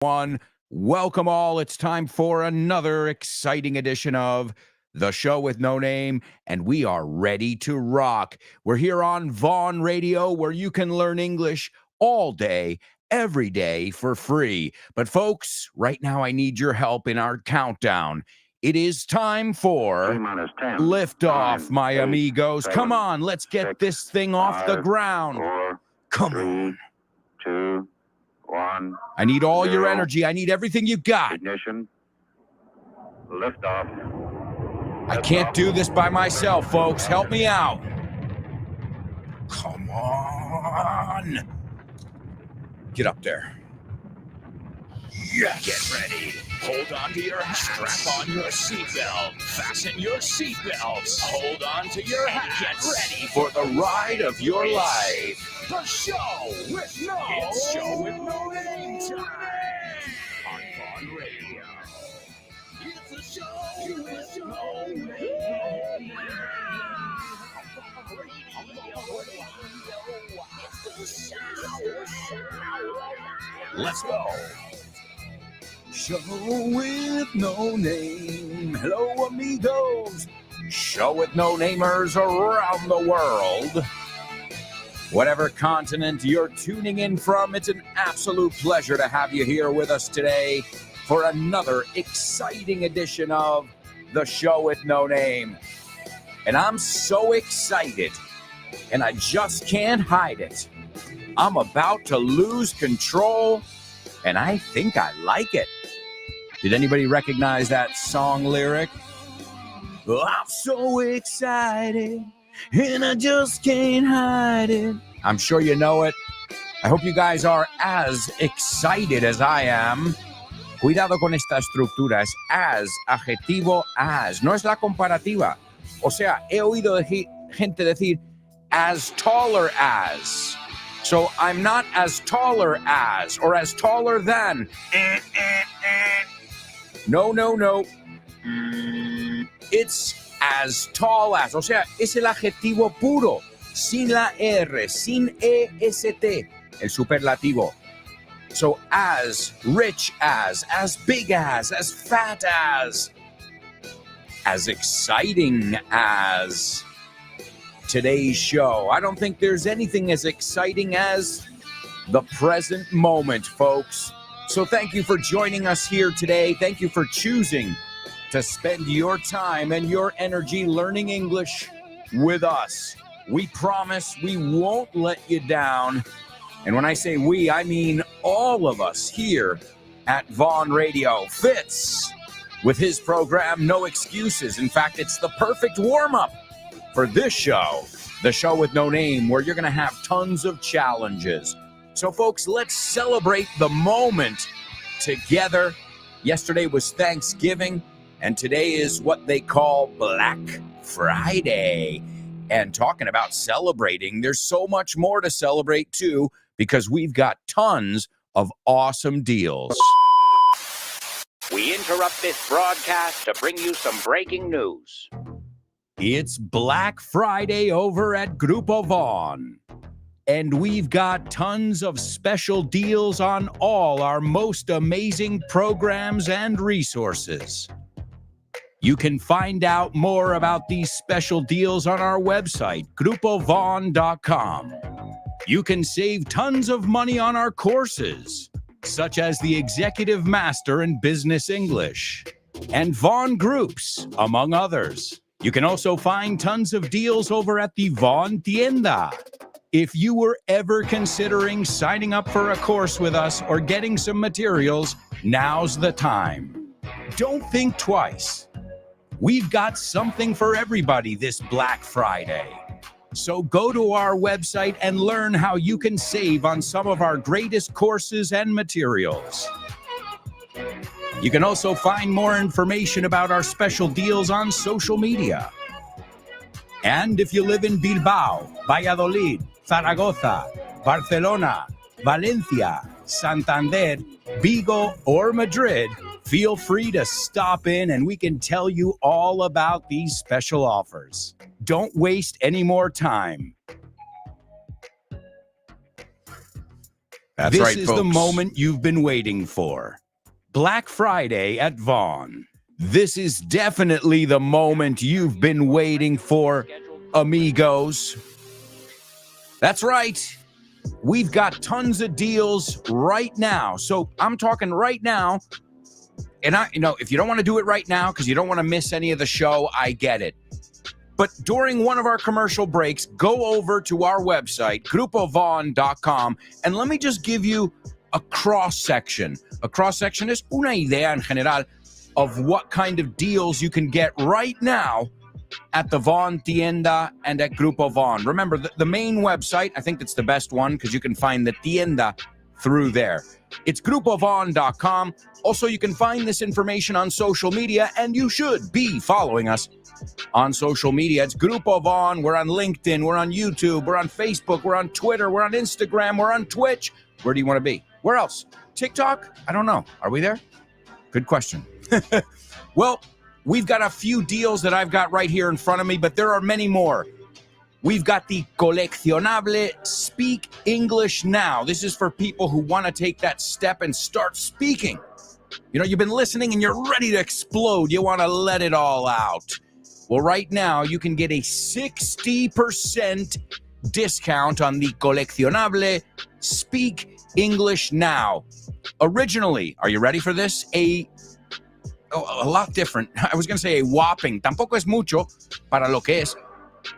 One, welcome all. It's time for another exciting edition of The Show with No Name, and we are ready to rock. We're here on Vaughn Radio, where you can learn English all day, every day for free. But folks, right now I need your help in our countdown. It is time for liftoff, my amigos. Come on, let's get this thing off the ground. Come on. 2, 1. I need all your energy. I need everything you got. Ignition. Liftoff. I can't do this by myself, folks. Help me out. Come on. Get up there. Yes. Get ready. Hold on to your hats. Strap on your seatbelt. Fasten your seatbelts. Hold on to your hats. Get ready for the ride of your life. The Show with No Name. It's Show with No Name time on Vaughn Radio. It's a show with no name. Let's go. Show with no name. Hello, amigos. Show with no namers around the world. Whatever continent you're tuning in from, it's an absolute pleasure to have you here with us today for another exciting edition of The Show with No Name. And I'm so excited, and I just can't hide it. I'm about to lose control, and I think I like it. Did anybody recognize that song lyric? Oh, I'm so excited, and I just can't hide it. I'm sure you know it. I hope you guys are as excited as I am. Cuidado con esta estructura. Es as, adjetivo as. No es la comparativa. O sea, he oído gente decir as taller as. So I'm not as taller as or as taller than. No, no, no. It's as tall as. O sea, es el adjetivo puro. Sin la R, sin EST. El superlativo. So as rich as big as fat as exciting as. Today's show. I don't think there's anything as exciting as the present moment, folks. So thank you for joining us here today. Thank you for choosing to spend your time and your energy learning English with us. We promise we won't let you down. And when I say we, I mean all of us here at Vaughn Radio. Fitz, with his program, No Excuses. In fact, it's the perfect warm-up for this show, The Show with No Name, where you're going to have tons of challenges. So, folks, let's celebrate the moment together. Yesterday was Thanksgiving, and today is what they call Black Friday. And talking about celebrating, there's so much more to celebrate, too, because we've got tons of awesome deals. We interrupt this broadcast to bring you some breaking news. It's Black Friday over at Grupo Vaughn. And we've got tons of special deals on all our most amazing programs and resources. You can find out more about these special deals on our website, grupovaughn.com. You can save tons of money on our courses, such as the Executive Master in Business English and Vaughn Groups, among others. You can also find tons of deals over at the Vaughn Tienda. If you were ever considering signing up for a course with us or getting some materials, now's the time. Don't think twice. We've got something for everybody this Black Friday. So go to our website and learn how you can save on some of our greatest courses and materials. You can also find more information about our special deals on social media. And if you live in Bilbao, Valladolid, Zaragoza, Barcelona, Valencia, Santander, Vigo, or Madrid, feel free to stop in and we can tell you all about these special offers. Don't waste any more time. That's this right, is folks. the moment you've been waiting for. Black Friday at Vaughn. This is definitely the moment you've been waiting for, amigos. That's right. We've got tons of deals right now. So I'm talking right now. And if you don't want to do it right now because you don't want to miss any of the show, I get it. But during one of our commercial breaks, go over to our website, grupovon.com, and let me just give you a cross-section. A cross-section is una idea en general of what kind of deals you can get right now at the Vaughn Tienda and at Grupo Vaughn. Remember, the main website, I think that's the best one because you can find the Tienda through there. It's grupovon.com. Also, you can find this information on social media, and you should be following us on social media. It's Grupo Vaughn. We're on LinkedIn. We're on YouTube. We're on Facebook. We're on Twitter. We're on Instagram. We're on Twitch. Where do you want to be? Where else? TikTok? I don't know. Are we there? Good question. Well, we've got a few deals that I've got right here in front of me, but there are many more. We've got the Coleccionable Speak English Now. This is for people who want to take that step and start speaking. You know, you've been listening and you're ready to explode. You want to let it all out. Well, right now, you can get a 60% discount on the Coleccionable Speak English Now. Originally, are you ready for this? A lot different. I was going to say a whopping. Tampoco es mucho para lo que es.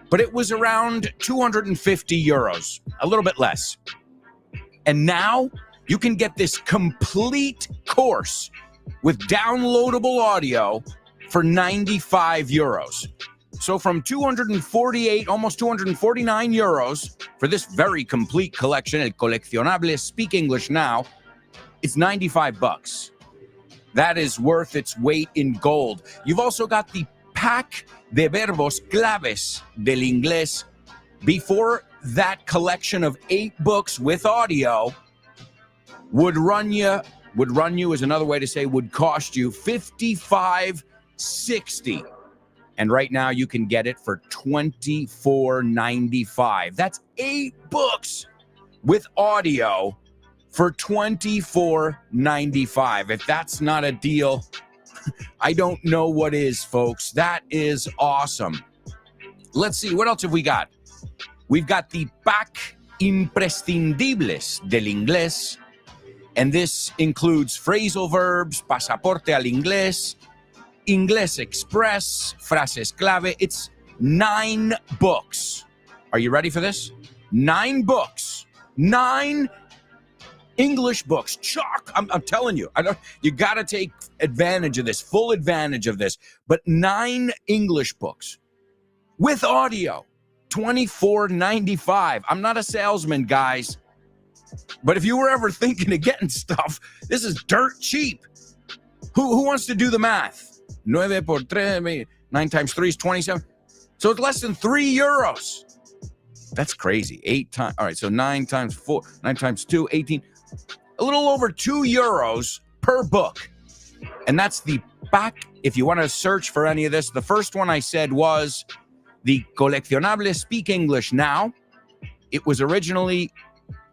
But it was around 250 euros, a little bit less. And now you can get this complete course with downloadable audio for 95 euros. So from 248, almost 249 euros for this very complete collection, El Coleccionable Speak English Now, it's 95 bucks. That is worth its weight in gold. You've also got the pack de verbos claves del inglés. Before that collection of 8 books with audio would run you is another way to say would cost you $55.60. And right now you can get it for $24.95. That's 8 books with audio for $24.95. If that's not a deal, I don't know what is, folks. That is awesome. Let's see, what else have we got? We've got the pack imprescindibles del inglés, and this includes phrasal verbs, pasaporte al inglés, Inglés Express, frases clave. It's 9 books. Are you ready for this? 9 books. 9 English books. Chalk. I'm telling you. You got to take advantage of this, full advantage of this. But 9 English books with audio. $24.95. I'm not a salesman, guys. But if you were ever thinking of getting stuff, this is dirt cheap. Who wants to do the math? 9 por 3, 9 times 3 is 27. So it's less than 3 euros. That's crazy. 8 times. All right, so 9 times 4, 9 times 2, 18. A little over 2 euros per book. And that's the back. If you want to search for any of this, the first one I said was the Coleccionable Speak English Now. It was originally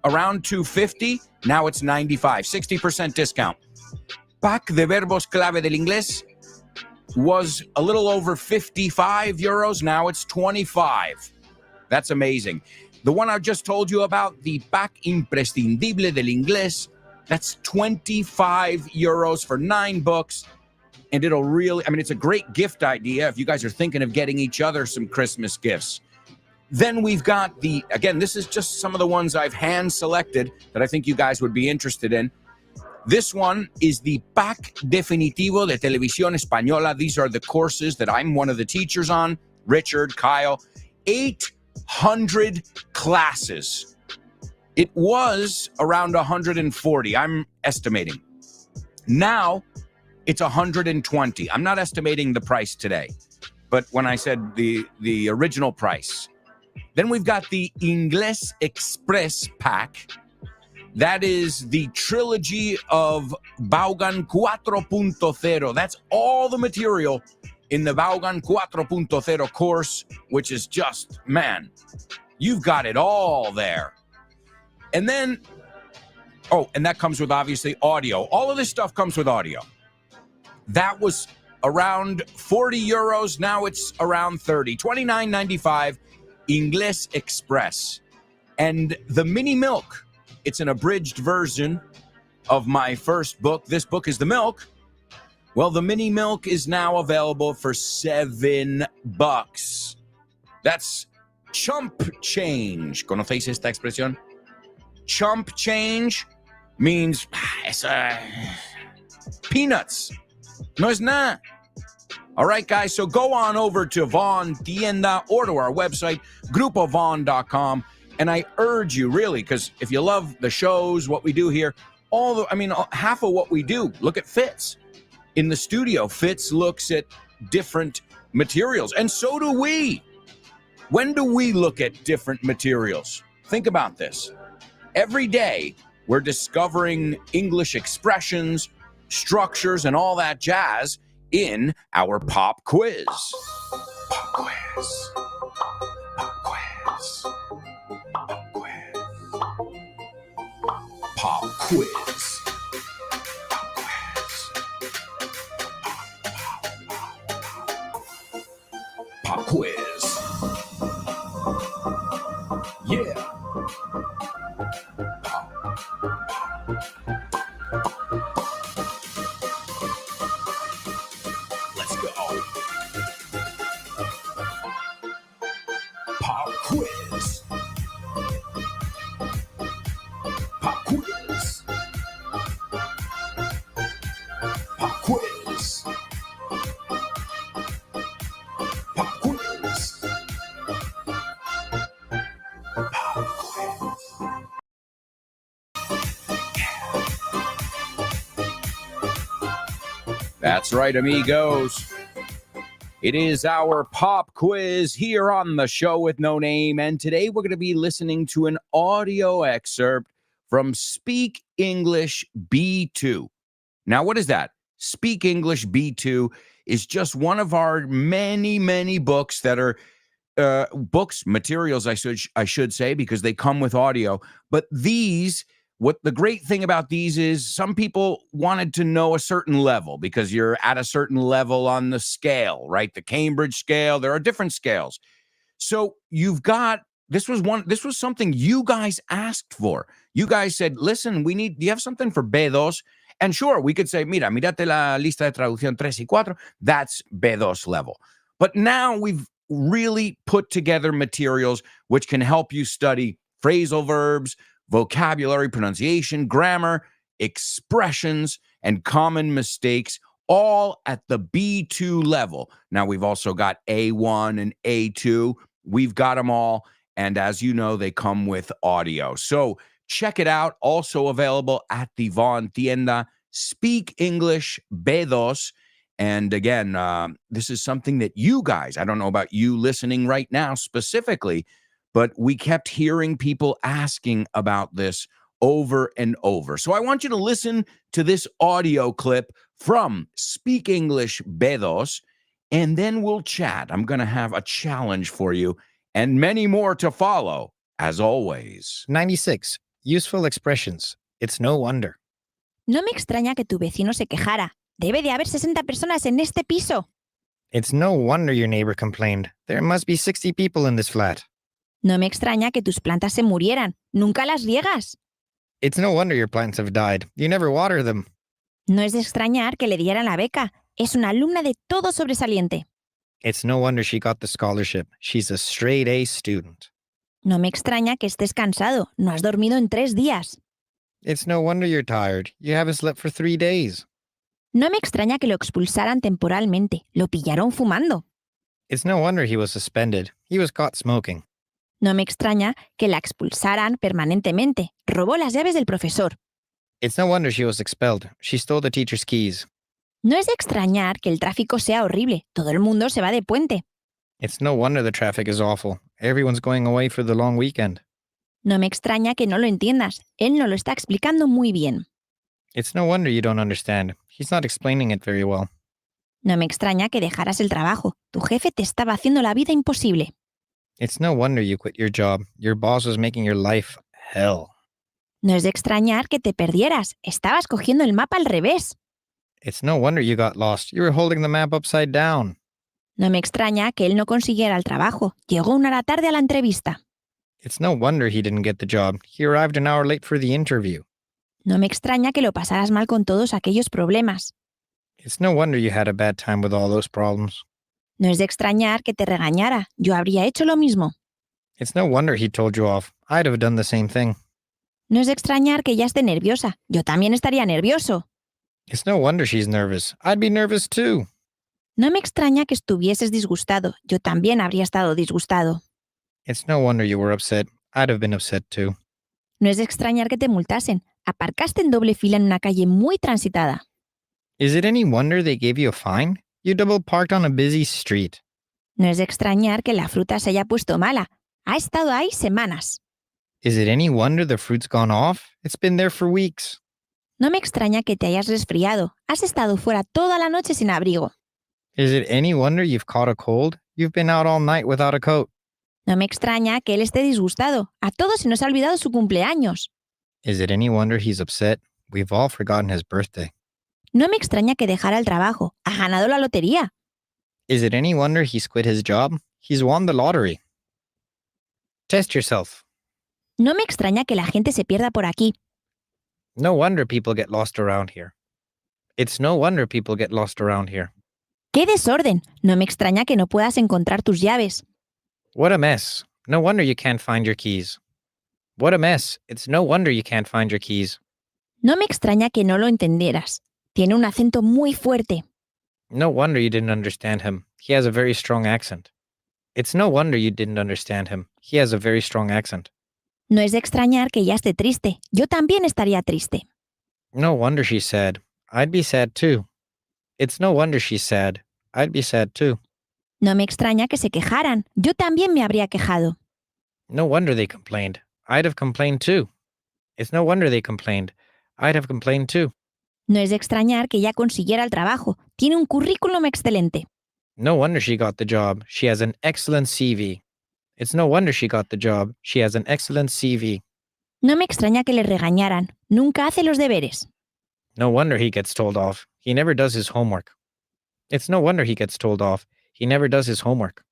around 250. Now it's 95. 60% discount. Pack de verbos clave del inglés was a little over 55 euros. Now it's 25. That's amazing. The one I just told you about, the pack imprescindible del inglés, that's 25 euros for 9 books. And it'll really, it's a great gift idea if you guys are thinking of getting each other some Christmas gifts. Then we've got again, this is just some of the ones I've hand selected that I think you guys would be interested in. This one is the Pack Definitivo de Televisión Española. These are the courses that I'm one of the teachers on, Richard, Kyle, 800 classes. It was around 140, I'm estimating. Now it's 120. I'm not estimating the price today, but when I said the original price. Then we've got the Inglés Express pack. That is the trilogy of Vaughan 4.0. That's all the material in the Vaughan 4.0 course, which is just, man, you've got it all there. And then Oh, and that comes with obviously audio. All of this stuff comes with audio. That was around 40 euros. Now it's around 30. $29.95 Ingles Express. And the Mini Milk, it's an abridged version of my first book. This book is The Milk. Well, the Mini Milk is now available for $7. That's chump change. ¿Conocéis esta expresión? Chump change means it's peanuts. No es nada. All right, guys, so go on over to Von Tienda or to our website, grupovon.com. And I urge you, really, because if you love the shows, what we do here, half of what we do, look at Fitz. In the studio, Fitz looks at different materials, and so do we. When do we look at different materials? Think about this. Every day, we're discovering English expressions, structures, and all that jazz in our pop quiz. Pop quiz. Pop quiz. Pop quiz. Pop quiz. Pop quiz. Yeah. Let's go. Pop quiz. Pop quiz. Pop quiz. Pop quiz. Pop quiz. That's right, amigos. It is our pop quiz here on the show with no name, and today we're going to be listening to an audio excerpt from Speak English B2. Now, what is that? Speak English B2 is just one of our many, many books that are materials, I should say, because they come with audio. But these, what the great thing about these is some people wanted to know a certain level because you're at a certain level on the scale, right? The Cambridge scale, there are different scales. So you've got, this was something you guys asked for. You guys said, listen, do you have something for B2? And sure, we could say, mírate la lista de traducción 3 y 4. That's B2 level. But now we've really put together materials which can help you study phrasal verbs, vocabulary, pronunciation, grammar, expressions, and common mistakes, all at the B2 level. Now, we've also got A1 and A2. We've got them all. And as you know, they come with audio. So check it out. Also available at the Von Tienda, Speak English B2. And again, this is something that you guys, I don't know about you listening right now specifically, but we kept hearing people asking about this over and over. So I want you to listen to this audio clip from Speak English B2, and then we'll chat. I'm going to have a challenge for you and many more to follow, as always. 96. Useful expressions. It's no wonder. No me extraña que tu vecino se quejara. Debe de haber 60 personas en este piso. It's no wonder your neighbor complained. There must be 60 people in this flat. No me extraña que tus plantas se murieran. Nunca las riegas. It's no wonder your plants have died. You never water them. No es de extrañar que le dieran la beca. Es una alumna de todo sobresaliente. It's no wonder she got the scholarship. She's a straight A student. No me extraña que estés cansado. No has dormido en 3 días. It's no wonder you're tired. You haven't slept for 3 days. No me extraña que lo expulsaran temporalmente. Lo pillaron fumando. It's no wonder he was suspended. He was caught smoking. No me extraña que la expulsaran permanentemente. Robó las llaves del profesor. It's no wonder she was expelled. She stole the teacher's keys. No es de extrañar que el tráfico sea horrible. Todo el mundo se va de puente. It's no wonder the traffic is awful. Everyone's going away for the long weekend. No me extraña que no lo entiendas. Él no lo está explicando muy bien. It's no wonder you don't understand. He's not explaining it very well. No me extraña que dejaras el trabajo. Tu jefe te estaba haciendo la vida imposible. It's no wonder you quit your job. Your boss was making your life hell. No es de extrañar que te perdieras. Estabas cogiendo el mapa al revés. It's no wonder you got lost. You were holding the map upside down. No me extraña que él no consiguiera el trabajo. Llegó 1 hora tarde a la entrevista. It's no wonder he didn't get the job. He arrived an hour late for the interview. No me extraña que lo pasaras mal con todos aquellos problemas. It's no wonder you had a bad time with all those problems. No es de extrañar que te regañara. Yo habría hecho lo mismo. It's no wonder he told you off. I'd have done the same thing. No es de extrañar que ella esté nerviosa. Yo también estaría nervioso. It's no wonder she's nervous. I'd be nervous too. No me extraña que estuvieses disgustado. Yo también habría estado disgustado. It's no wonder you were upset. I'd have been upset too. No es de extrañar que te multasen. Aparcaste en doble fila en una calle muy transitada. Is it any wonder they gave you a fine? You double parked on a busy street. No es de extrañar que la fruta se haya puesto mala. Ha estado ahí semanas. Is it any wonder the fruit's gone off? It's been there for weeks. No me extraña que te hayas resfriado. Has estado fuera toda la noche sin abrigo. Is it any wonder you've caught a cold? You've been out all night without a coat. No me extraña que él esté disgustado. A todos se nos ha olvidado su cumpleaños. Is it any wonder he's upset? We've all forgotten his birthday. No me extraña que dejara el trabajo. Ha ganado la lotería. Is it any wonder he's quit his job? He's won the lottery. Test yourself. No me extraña que la gente se pierda por aquí. No wonder people get lost around here. It's no wonder people get lost around here. ¡Qué desorden! No me extraña que no puedas encontrar tus llaves. What a mess. No wonder you can't find your keys. What a mess. It's no wonder you can't find your keys. No me extraña que no lo entendieras. Tiene un acento muy fuerte. No wonder you didn't understand him. He has a very strong accent. It's no wonder you didn't understand him. He has a very strong accent. No es de extrañar que ella esté triste. Yo también estaría triste. No wonder she's sad. I'd be sad too. It's no wonder she's sad. I'd be sad too. No me extraña que se quejaran. Yo también me habría quejado. No wonder they complained. I'd have complained too. It's no wonder they complained. I'd have complained too. No es de extrañar que ella consiguiera el trabajo. Tiene un currículum excelente. No wonder she got the job. She has an excellent CV. It's no wonder she got the job. She has an excellent CV. No me extraña que le regañaran. Nunca hace los deberes. No wonder he gets told off. He never does his homework. It's no wonder he gets told off. He never does his homework.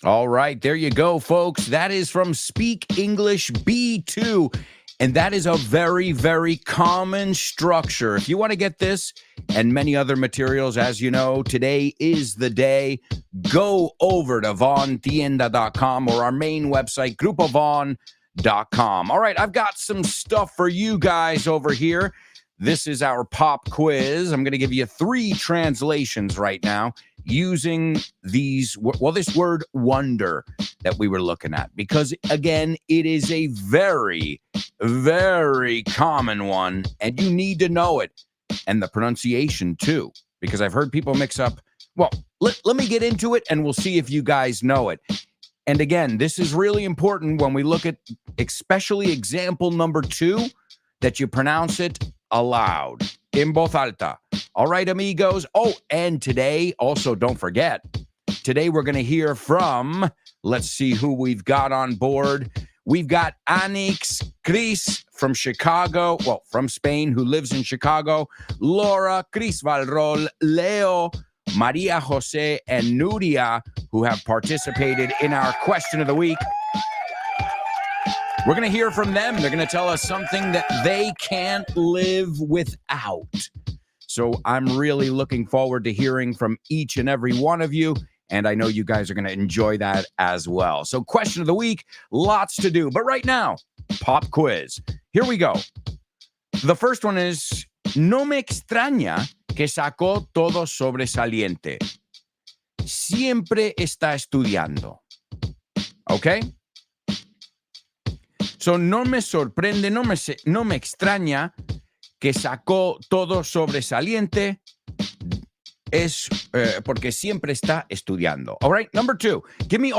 All right, there you go, folks. That is from Speak English B2. And that is a very, very common structure. If you want to get this and many other materials, as you know, today is the day. Go over to vontienda.com or our main website, grupovon.com. All right, I've got some stuff for you guys over here. This is our pop quiz. I'm going to give you 3 translations right now using this word wonder that we were looking at, because again, it is a very, very common one and you need to know it, and the pronunciation too, because I've heard people mix up. Well, let me get into it and we'll see if you guys know it. And again, this is really important when we look at especially example number 2, that you pronounce it aloud, en voz alta. All right, amigos. Oh, and today, also don't forget, today we're going to hear from, let's see who we've got on board. We've got Anix Cris from Chicago, well, from Spain, who lives in Chicago, Laura, Cris Valrol, Leo, Maria Jose, and Nuria, who have participated in our question of the week. We're going to hear from them. They're going to tell us something that they can't live without. So I'm really looking forward to hearing from each and every one of you. And I know you guys are going to enjoy that as well. So question of the week, lots to do. But right now, pop quiz. Here we go. The first one is, no me extraña que sacó todo sobresaliente. Siempre está estudiando. Okay? So, no me sorprende, no me extraña que sacó todo sobresaliente, es porque siempre está estudiando. All right, number 2. Give me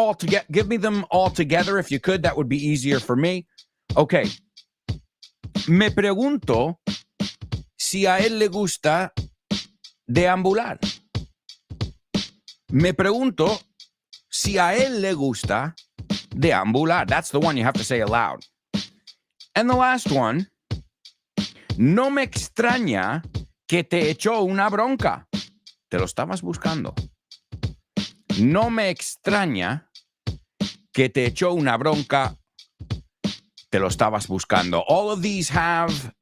them all together if you could. That would be easier for me. Okay. Me pregunto si a él le gusta deambular. Me pregunto si a él le gusta deambular. That's the one you have to say aloud. And the last one, no me extraña que te echó una bronca. Te lo estabas buscando. No me extraña que te echó una bronca. Te lo estabas buscando. All of these have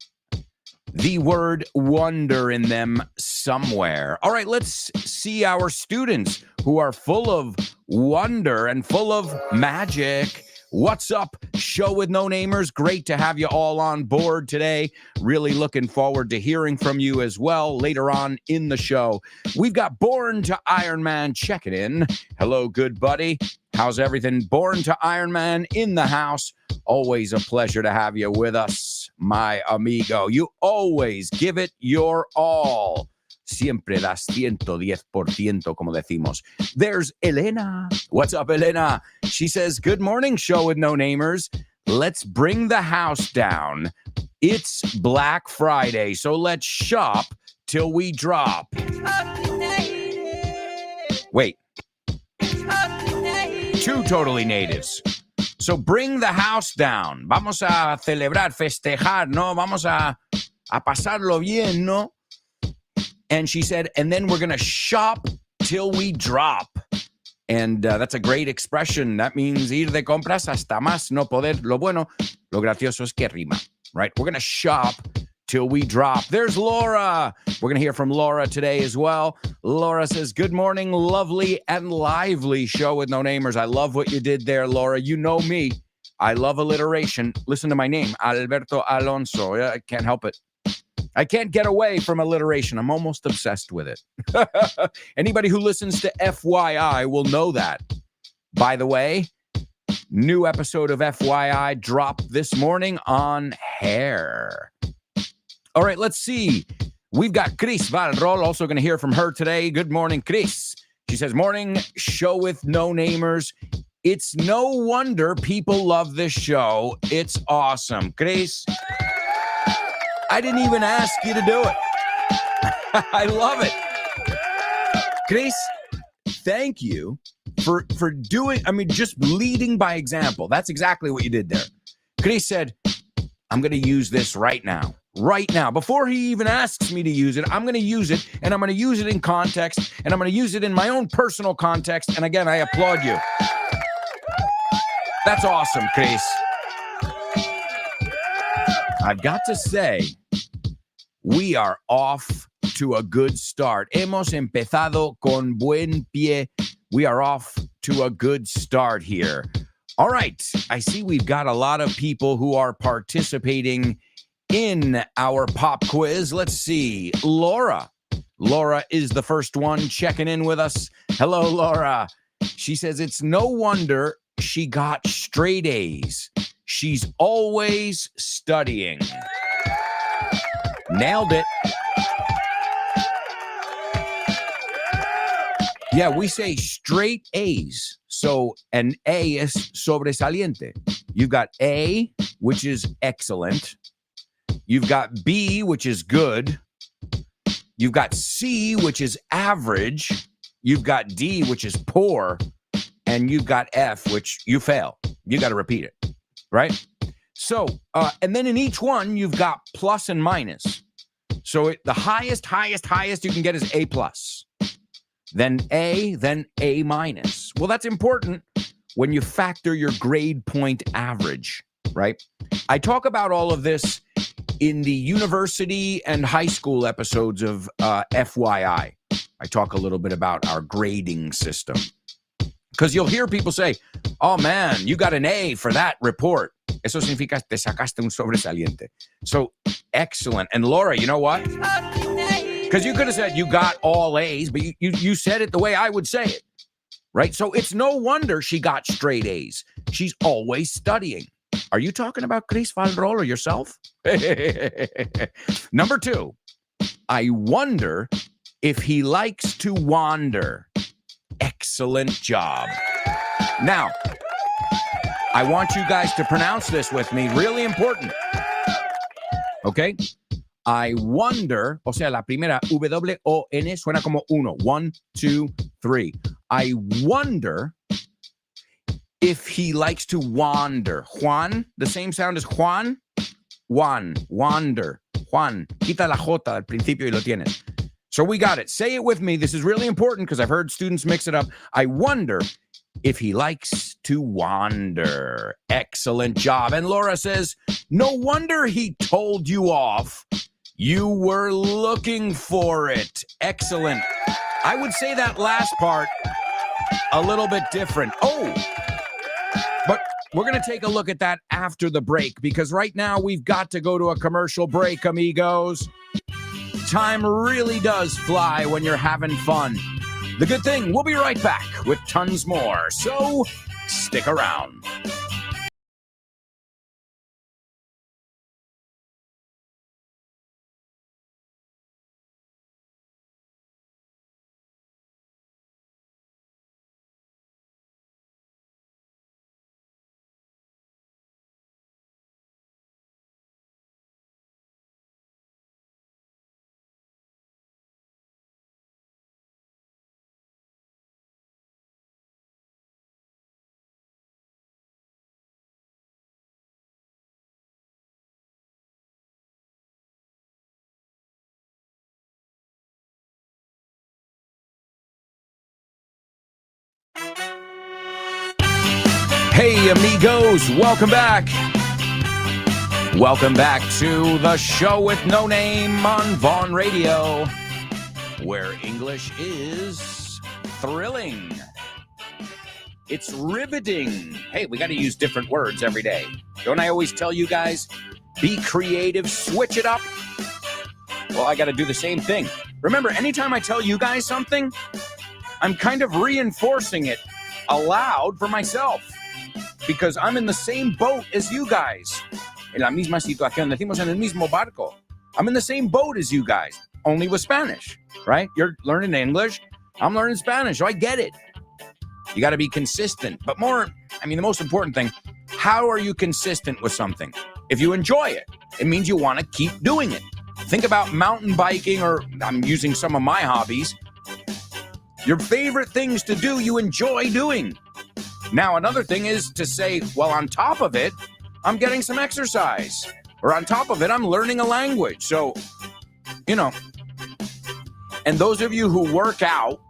the word wonder in them somewhere. All right, let's see our students who are full of wonder and full of magic. What's up, Show with No Namers? Great to have you all on board today. Really looking forward to hearing from you as well later on in the show. We've got Born to Iron Man checking in. Hello, good buddy. How's everything? Born to Iron Man in the house. Always a pleasure to have you with us, my amigo. You always give it your all. Siempre das 110%, como decimos. There's Elena. What's up, Elena? She says, good morning, Show with No Namers. Let's bring the house down. It's Black Friday, so let's shop till we drop. Wait. Two totally natives. So bring the house down. Vamos a celebrar, festejar, ¿no? Vamos a pasarlo bien, ¿no? And she said, and then we're going to shop till we drop. And that's a great expression. That means ir de compras hasta más no poder. Lo bueno, lo gracioso es que rima, right? We're going to shop till we drop. There's Laura. We're going to hear from Laura today as well. Laura says, good morning, lovely and lively Show with No Namers. I love what you did there, Laura. You know me. I love alliteration. Listen to my name, Alberto Alonso. Yeah, I can't help it. I can't get away from alliteration. I'm almost obsessed with it. Anybody who listens to FYI will know that. By the way, new episode of FYI dropped this morning on hair. All right, let's see. We've got Chris Valrol, also going to hear from her today. Good morning, Chris. She says, morning, Show with No Namers. It's no wonder people love this show. It's awesome. Chris, I didn't even ask you to do it. I love it. Chris, thank you for doing, just leading by example. That's exactly what you did there. Chris said, I'm going to use this right now. Right now. Before he even asks me to use it, I'm going to use it, and I'm going to use it in context, and I'm going to use it in my own personal context. And again, I applaud you. That's awesome, Chris. I've got to say, we are off to a good start. Hemos empezado con buen pie. We are off to a good start here. All right. I see we've got a lot of people who are participating in our pop quiz. Let's see. Laura. Laura is the first one checking in with us. Hello, Laura. She says it's no wonder she got straight A's. She's always studying. Nailed it. Yeah, we say straight A's. So an A is sobresaliente. You've got A, which is excellent. You've got B, which is good. You've got C, which is average. You've got D, which is poor. And you've got F, which you fail. You got to repeat it, right? So, and then in each one, you've got plus and minus. So the highest you can get is A plus. Then A minus. Well, that's important when you factor your grade point average, right? I talk about all of this in the university and high school episodes of FYI. I talk a little bit about our grading system. Because you'll hear people say, oh man, you got an A for that report. Eso significa te sacaste un sobresaliente. So excellent. And Laura, you know what? Because you could have said you got all A's, but you said it the way I would say it, right? So it's no wonder she got straight A's. She's always studying. Are you talking about Chris Valrol or yourself? Number 2, I wonder if he likes to wander. Excellent job. Now, I want you guys to pronounce this with me. Really important. Okay? I wonder, o sea, la primera W-O-N suena como uno. 1, 2, 3. I wonder if he likes to wander. Juan, the same sound as Juan. wander. Juan, quita la jota al principio y lo tienes. So we got it. Say it with me. This is really important because I've heard students mix it up. I wonder if he likes to wander. Excellent job. And Laura says, no wonder he told you off. You were looking for it. Excellent. I would say that last part a little bit different. Oh, but we're going to take a look at that after the break because right now we've got to go to a commercial break, amigos. Time really does fly when you're having fun. The good thing, we'll be right back with tons more. So stick around. Hey, amigos, welcome back. Welcome back to the show with no name on Vaughn Radio, where English is thrilling. It's riveting. Hey, we got to use different words every day. Don't I always tell you guys, be creative, switch it up? Well, I got to do the same thing. Remember, anytime I tell you guys something, I'm kind of reinforcing it aloud for myself. Because I'm in the same boat as you guys. En la misma situación. Decimos en el mismo barco. I'm in the same boat as you guys, only with Spanish, right? You're learning English. I'm learning Spanish, so I get it. You got to be consistent. But the most important thing, how are you consistent with something? If you enjoy it, it means you want to keep doing it. Think about mountain biking, or I'm using some of my hobbies. Your favorite things to do, you enjoy doing. Now, another thing is to say, well, on top of it, I'm getting some exercise. Or on top of it, I'm learning a language. So, and those of you who work out,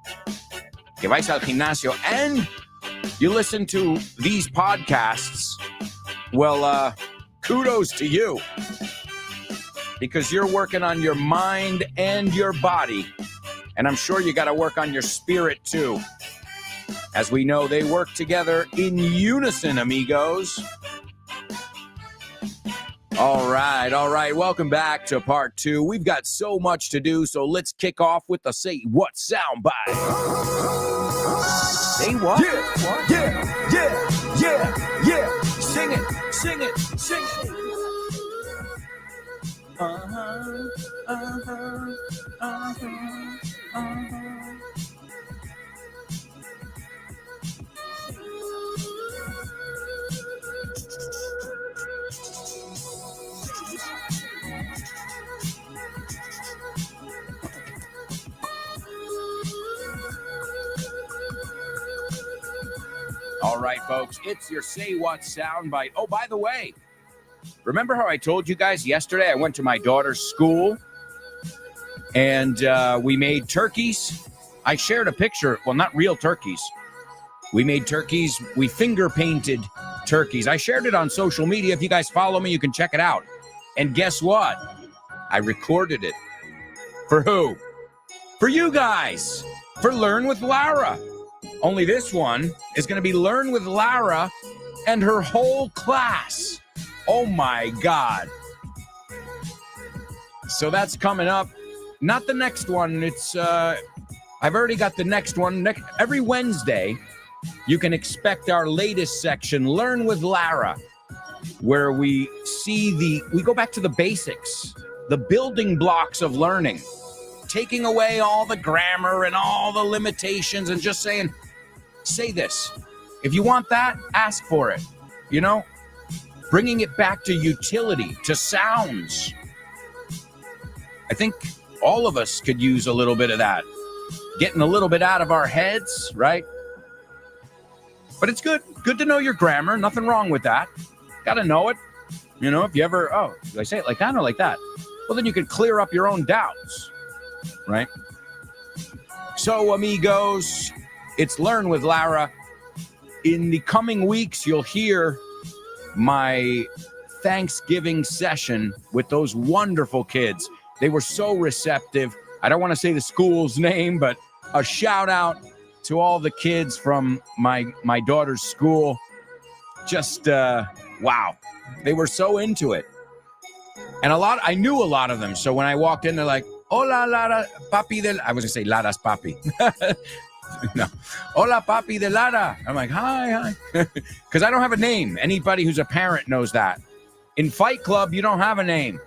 que vais al gimnasio, and you listen to these podcasts, well, kudos to you. Because you're working on your mind and your body. And I'm sure you got to work on your spirit, too. As we know, they work together in unison, amigos. All right. Welcome back to part 2. We've got so much to do, so let's kick off with the Say What soundbite. Say what? Yeah. Sing it. All right, folks, it's your Say What soundbite. Oh, by the way, remember how I told you guys yesterday I went to my daughter's school and we made turkeys? I shared a picture. Well, not real turkeys. We made turkeys. We finger painted turkeys. I shared it on social media. If you guys follow me, you can check it out. And guess what? I recorded it. For who? For you guys. For Learn with Lara. Only this one is going to be Learn with Lara and her whole class. Oh my God. So that's coming up. Not the next one. It's I've already got the next one. Every Wednesday, you can expect our latest section, Learn with Lara, where we go back to the basics, the building blocks of learning, taking away all the grammar and all the limitations and just saying, say this. If you want that, ask for it. Bringing it back to utility, to sounds. I think all of us could use a little bit of that. Getting a little bit out of our heads, right? But it's good. Good to know your grammar. Nothing wrong with that. Got to know it. You know, if you ever, oh, do I say it like that or like that? Well, then you could clear up your own doubts, right? So, amigos, it's Learn with Lara. In the coming weeks, you'll hear my Thanksgiving session with those wonderful kids. They were so receptive. I don't want to say the school's name, but a shout out to all the kids from my daughter's school. Just, wow. They were so into it. And I knew a lot of them. So when I walked in, they're like, hola, Lara, papi de... I was going to say Lara's papi. No. Hola, papi de Lara. I'm like, hi. Because I don't have a name. Anybody who's a parent knows that. In Fight Club, you don't have a name.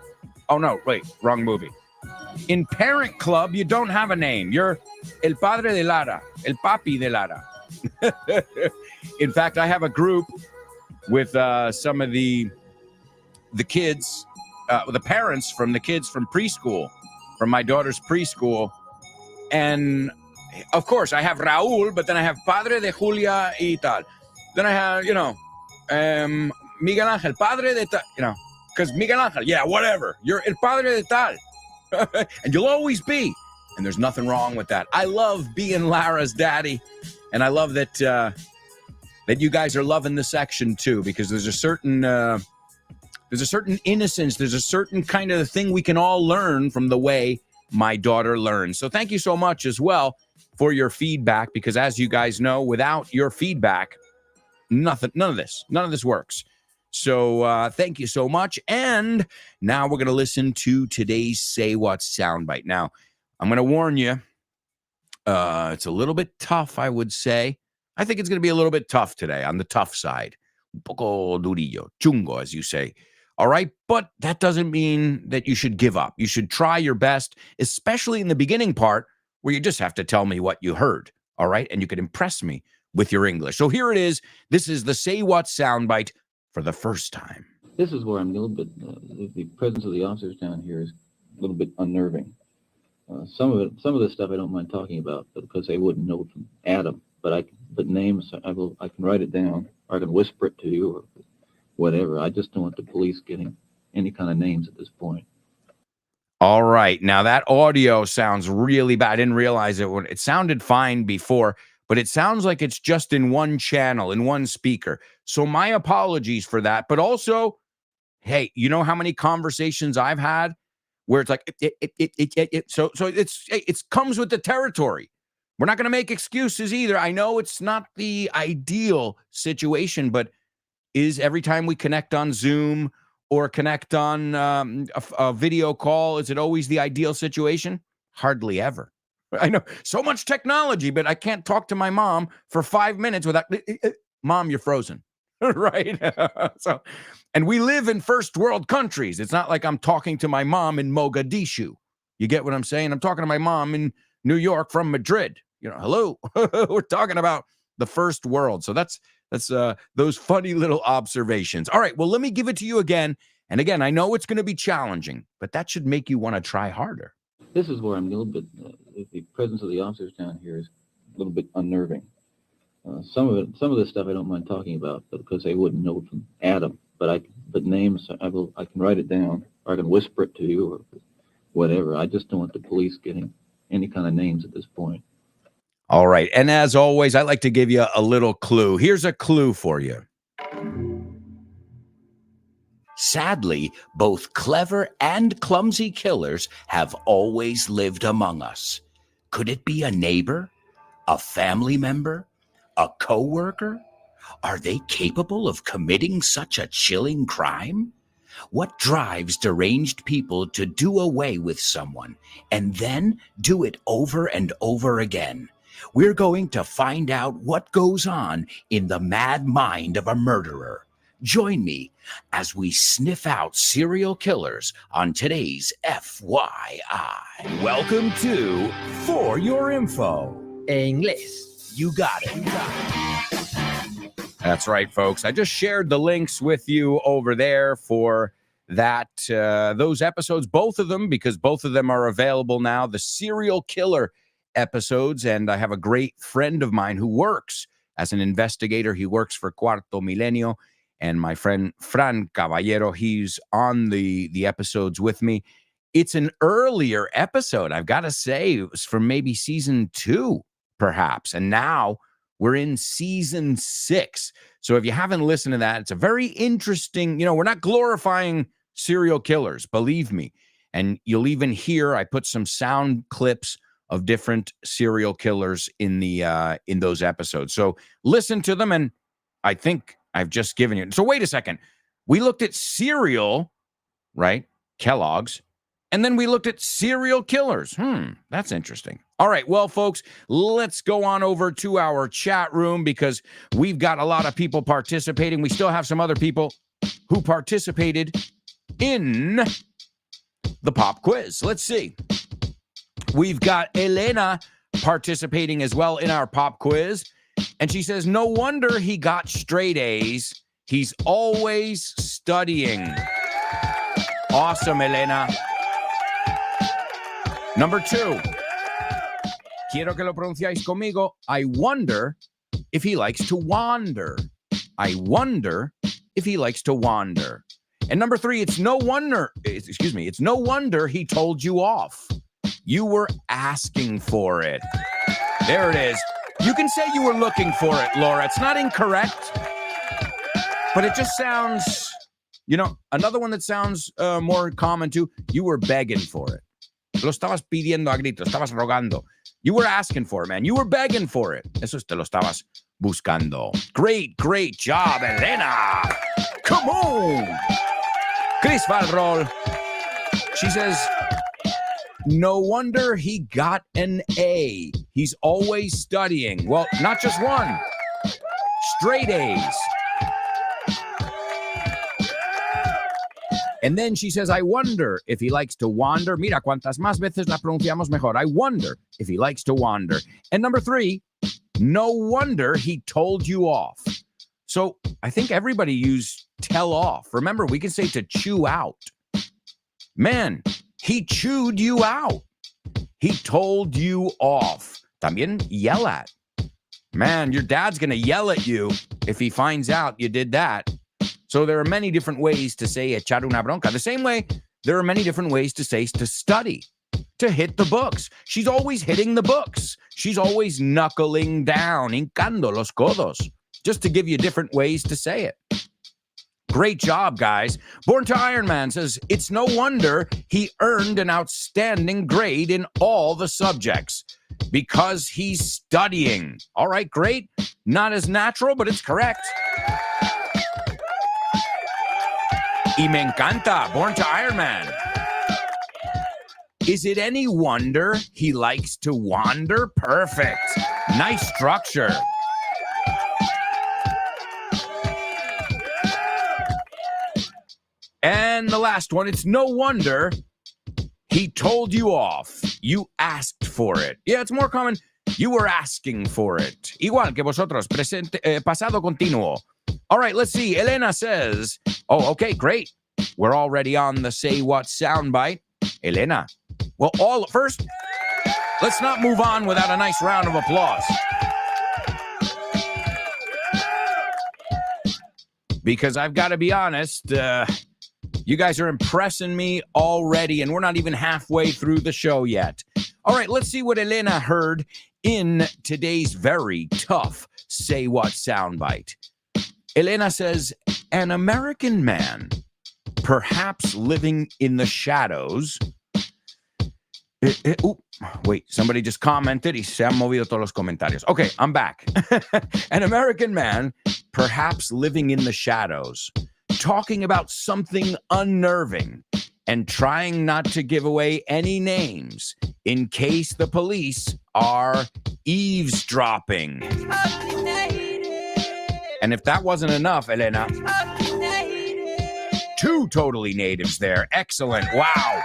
Oh, no, wait, wrong movie. In Parent Club, you don't have a name. You're el padre de Lara, el papi de Lara. In fact, I have a group with some of the kids, the parents from the kids from preschool, from my daughter's preschool. And, of course, I have Raúl, but then I have Padre de Julia y tal. Then I have, Miguel Ángel, Padre de tal, because Miguel Ángel, yeah, whatever. You're el Padre de tal. And you'll always be. And there's nothing wrong with that. I love being Lara's daddy. And I love that that you guys are loving the section too, because there's a certain innocence. There's a certain kind of thing we can all learn from the way my daughter learns. So thank you so much as well for your feedback, because as you guys know, without your feedback, none of this works. So thank you so much. And now we're going to listen to today's Say What soundbite. Now, I'm going to warn you, it's a little bit tough, I would say. I think it's going to be a little bit tough today, on the tough side. Un poco durillo, chungo, as you say. All right, but that doesn't mean that you should give up. You should try your best, especially in the beginning part, where you just have to tell me what you heard, all right? And you can impress me with your English. So here it is. This is the Say What soundbite for the first time. This is where I'm a little bit, the presence of the officers down here is a little bit unnerving. Some of the stuff I don't mind talking about, because they wouldn't know from Adam. But names, I can write it down, or I can whisper it to you, or whatever. I just don't want the police getting any kind of names at this point. All right. Now that audio sounds really bad. I didn't realize it. It sounded fine before, but it sounds like it's just in one channel, in one speaker. So my apologies for that. But also, hey, you know how many conversations I've had where it's like, so it comes with the territory. We're not going to make excuses either. I know it's not the ideal situation, but is every time we connect on Zoom or connect on a video call, is it always the ideal situation? Hardly ever. I know so much technology, but I can't talk to my mom for 5 minutes without, Mom, you're frozen. Right? So, and we live in first world countries. It's not like I'm talking to my mom in Mogadishu. You get what I'm saying? I'm talking to my mom in New York from Madrid. Hello. We're talking about the first world. So that's those funny little observations. All right. Well, let me give it to you again. And again, I know it's going to be challenging, but that should make you want to try harder. This is where I'm a little bit, the presence of the officers down here is a little bit unnerving. Some of the stuff I don't mind talking about, because they wouldn't know from Adam. But names, I can write it down, or I can whisper it to you, or whatever. I just don't want the police getting any kind of names at this point. All right. And as always, I like to give you a little clue. Here's a clue for you. Sadly, both clever and clumsy killers have always lived among us. Could it be a neighbor, a family member, a coworker? Are they capable of committing such a chilling crime? What drives deranged people to do away with someone and then do it over and over again? We're going to find out what goes on in the mad mind of a murderer. Join me as we sniff out serial killers on today's FYI. Welcome to For Your Info. Inglés. You got it. That's right, folks. I just shared the links with you over there for those episodes, both of them, because both of them are available now, the serial killer episodes. And I have a great friend of mine who works as an investigator. He works for Cuarto Milenio, and my friend Fran Caballero, he's on the episodes with me. It's an earlier episode, I've got to say. It was from maybe season 2, perhaps. And now we're in season 6. So if you haven't listened to that, it's a very interesting, we're not glorifying serial killers, believe me. And you'll even hear, I put some sound clips of different serial killers in those episodes. So listen to them, and I think I've just given you. So wait a second. We looked at cereal, right? Kellogg's. And then we looked at serial killers. That's interesting. All right, well, folks, let's go on over to our chat room because we've got a lot of people participating. We still have some other people who participated in the pop quiz. Let's see. We've got Elena participating as well in our pop quiz. And she says, no wonder he got straight A's. He's always studying. Awesome, Elena. Number 2. Quiero que lo pronunciáis conmigo. I wonder if he likes to wander. I wonder if he likes to wander. And number 3, it's no wonder he told you off. You were asking for it. There it is. You can say you were looking for it, Laura. It's not incorrect, but it just sounds, another one that sounds more common too. You were begging for it. Lo estabas pidiendo a gritos, estabas rogando. You were asking for it, man. You were begging for it. Eso te lo estabas buscando. Great job, Elena. Come on. Chris Valrol. She says, no wonder he got an A. He's always studying. Well, not just one. Straight A's. And then she says, I wonder if he likes to wander. Mira, cuantas más veces la pronunciamos mejor. I wonder if he likes to wander. And number 3, no wonder he told you off. So I think everybody used tell off. Remember, we can say to chew out. Man, he chewed you out. He told you off. También yell at. Man, your dad's going to yell at you if he finds out you did that. So there are many different ways to say echar una bronca. The same way, there are many different ways to say to study, to hit the books. She's always hitting the books. She's always knuckling down, hincando los codos, just to give you different ways to say it. Great job, guys. Born to Iron Man says, it's no wonder he earned an outstanding grade in all the subjects because he's studying. All right, great. Not as natural, but it's correct. Y me encanta, Born to Iron Man. Is it any wonder he likes to wander? Perfect. Nice structure. And the last one, it's no wonder he told you off. You asked for it. Yeah, it's more common. You were asking for it. Igual que vosotros, pasado continuo. All right, let's see. Elena says, okay, great. We're already on the Say What soundbite. Elena. Well, first, let's not move on without a nice round of applause. Because I've got to be honest, you guys are impressing me already, and we're not even halfway through the show yet. All right, let's see what Elena heard in today's very tough Say What soundbite. Elena says, an American man, perhaps living in the shadows. Wait, somebody just commented. Y se han movido todos los comentarios. Okay, I'm back. An American man, perhaps living in the shadows, talking about something unnerving and trying not to give away any names in case the police are eavesdropping. And if that wasn't enough, Elena, 2 totally natives there. Excellent. Wow.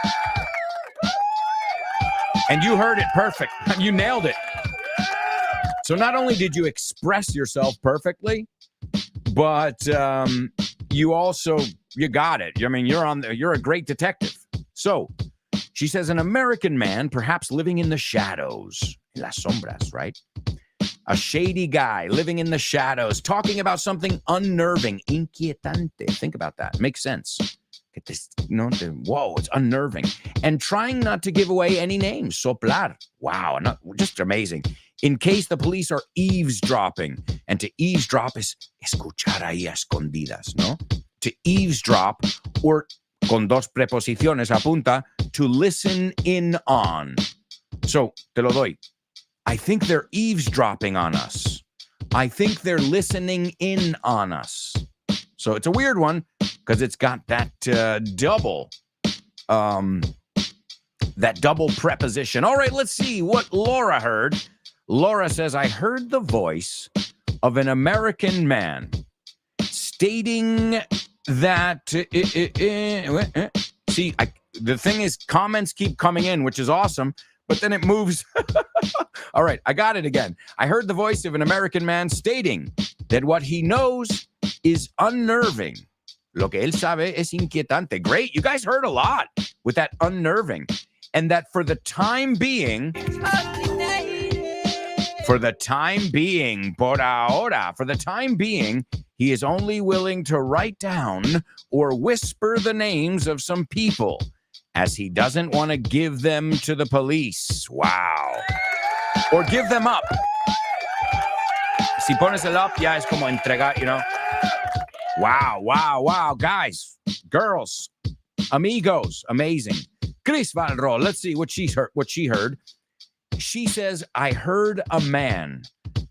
And you heard it perfect. You nailed it. So not only did you express yourself perfectly, but you got it. I mean, you're a great detective. So she says, an American man, perhaps living in the shadows, en las sombras, right? A shady guy living in the shadows, talking about something unnerving, inquietante. Think about that. Makes sense. Get this, whoa, it's unnerving. And trying not to give away any names. Soplar. Wow, just amazing. In case the police are eavesdropping. And to eavesdrop is escuchar ahí a escondidas, ¿no? To eavesdrop, or con dos preposiciones apunta, to listen in on. So, te lo doy. I think they're eavesdropping on us. I think they're listening in on us. So it's a weird one because it's got that double preposition. All right, let's see what Laura heard. Laura says, I heard the voice of an American man stating that... the thing is, comments keep coming in, which is awesome, but then it moves. All right, I got it again. I heard the voice of an American man stating that what he knows is unnerving. Lo que él sabe es inquietante. Great, you guys heard a lot with that unnerving. And that for the time being, por ahora, for the time being, he is only willing to write down or whisper the names of some people, as he doesn't want to give them to the police. Wow. Or give them up. Si pones el up, ya es como entregar, Wow. Guys, girls, amigos, amazing. Chris Valro, let's see what she heard. She says, I heard a man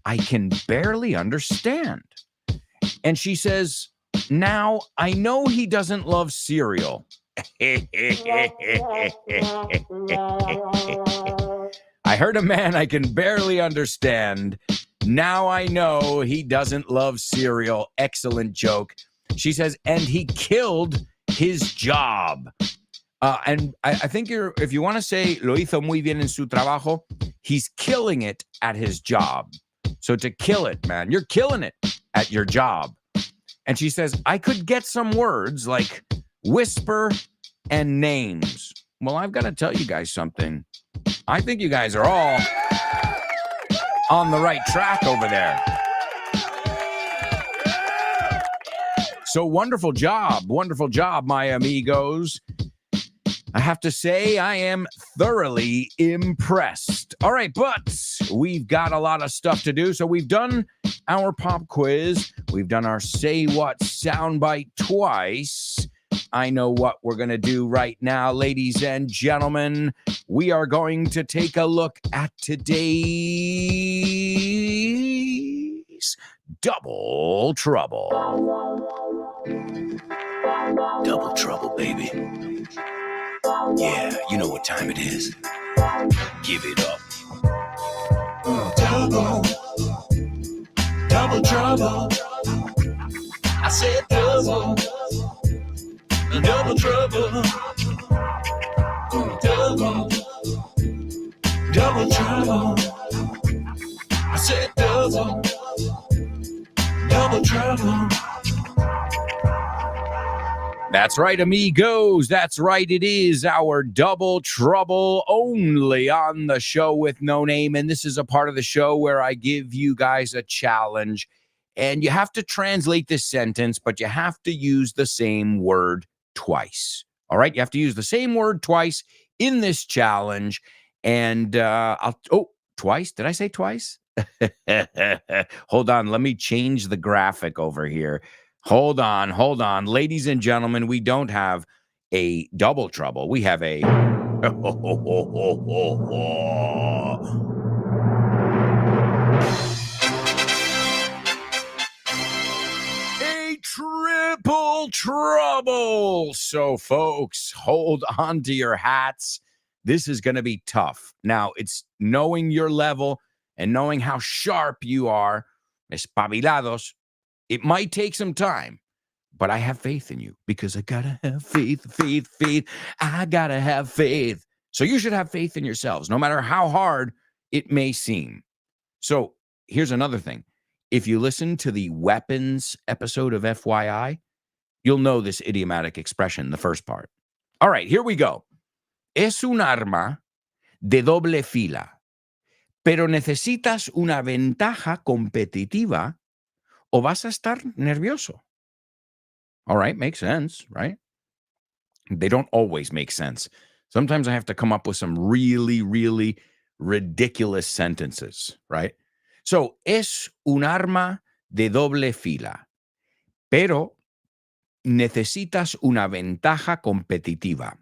I can barely understand. And she says, now I know he doesn't love cereal. I heard a man I can barely understand. Now I know he doesn't love cereal. Excellent joke. She says, and he killed his job. And I think if you want to say lo hizo muy bien en su trabajo, he's killing it at his job. So to kill it, man, you're killing it at your job. And she says, I could get some words like whisper and names. Well, I've got to tell you guys something. I think you guys are all on the right track over there. So wonderful job, my amigos. I have to say, I am thoroughly impressed. All right, but we've got a lot of stuff to do. So we've done our pop quiz. We've done our Say What soundbite twice. I know what we're going to do right now, ladies and gentlemen. We are going to take a look at today's Double Trouble. Double trouble, baby. Yeah, you know what time it is. Give it up. Double trouble. I said double trouble. Double trouble. I said double trouble. That's right, amigos. That's right. It is our Double Trouble only on the show with no name. And this is a part of the show where I give you guys a challenge. And you have to translate this sentence, but you have to use the same word twice. All right? You have to use the same word twice in this challenge. And twice? Did I say twice? Hold on. Let me change the graphic over here. Hold on. Ladies and gentlemen, we don't have a double trouble. We have a... a triple trouble. So, folks, hold on to your hats. This is going to be tough. Now, it's knowing your level and knowing how sharp you are, espabilados. It might take some time, but I have faith in you because I gotta have faith. I gotta have faith. So you should have faith in yourselves, no matter how hard it may seem. So here's another thing. If you listen to the weapons episode of FYI, you'll know this idiomatic expression, the first part. All right, here we go. Es un arma de doble fila, pero necesitas una ventaja competitiva o vas a estar nervioso. All right, makes sense, right? They don't always make sense. Sometimes I have to come up with some really, really ridiculous sentences, right? So, es un arma de doble fila, pero necesitas una ventaja competitiva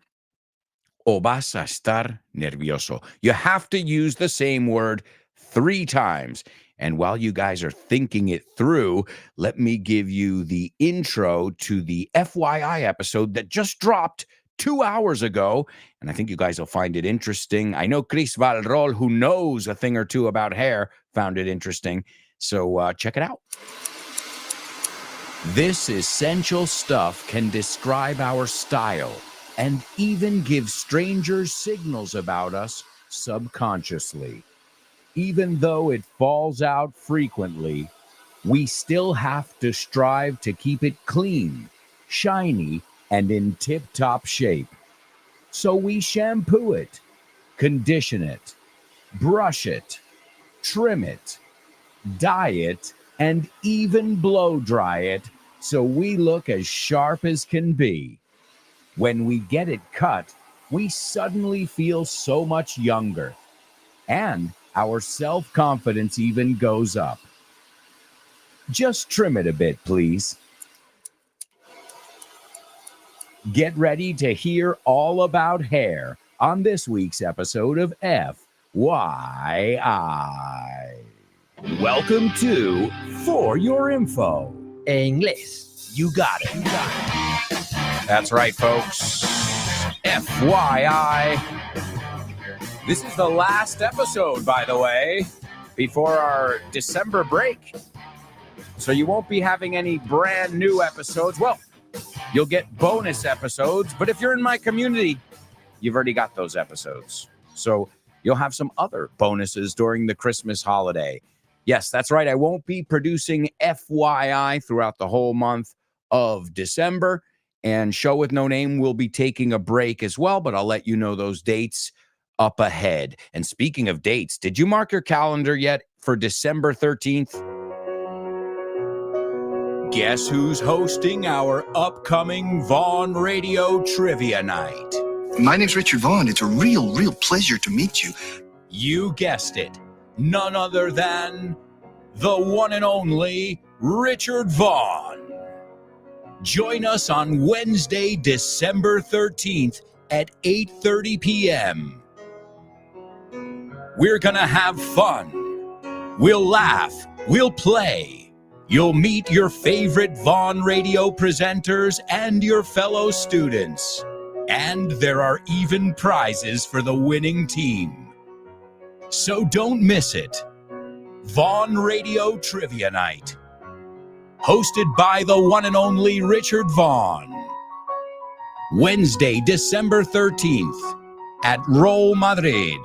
o vas a estar nervioso. You have to use the same word 3 times. And while you guys are thinking it through, let me give you the intro to the FYI episode that just dropped 2 hours ago. And I think you guys will find it interesting. I know Chris Valrol, who knows a thing or two about hair, found it interesting. So check it out. This essential stuff can describe our style and even give strangers signals about us subconsciously. Even though it falls out frequently, we still have to strive to keep it clean, shiny, and in tip-top shape. So we shampoo it, condition it, brush it, trim it, dye it, and even blow dry it so we look as sharp as can be. When we get it cut, we suddenly feel so much younger, and our self-confidence even goes up. Just trim it a bit, please. Get ready to hear all about hair on this week's episode of FYI. Welcome to For Your Info. En inglés. You got it. That's right, folks. FYI. This is the last episode, by the way, before our December break. So you won't be having any brand new episodes. Well, you'll get bonus episodes, but if you're in my community, you've already got those episodes. So you'll have some other bonuses during the Christmas holiday. Yes, that's right. I won't be producing FYI throughout the whole month of December, and Show with No Name will be taking a break as well, but I'll let you know those dates up ahead. And speaking of dates, did you mark your calendar yet for December 13th? Guess who's hosting our upcoming Vaughn Radio Trivia Night? My name's Richard Vaughn. It's a real pleasure to meet you. You guessed it. None other than the one and only Richard Vaughn. Join us on Wednesday, December 13th at 8:30 p.m. We're going to have fun. We'll laugh. We'll play. You'll meet your favorite Vaughn Radio presenters and your fellow students. And there are even prizes for the winning team. So don't miss it. Vaughn Radio Trivia Night. Hosted by the one and only Richard Vaughn. Wednesday, December 13th at Roll Madrid,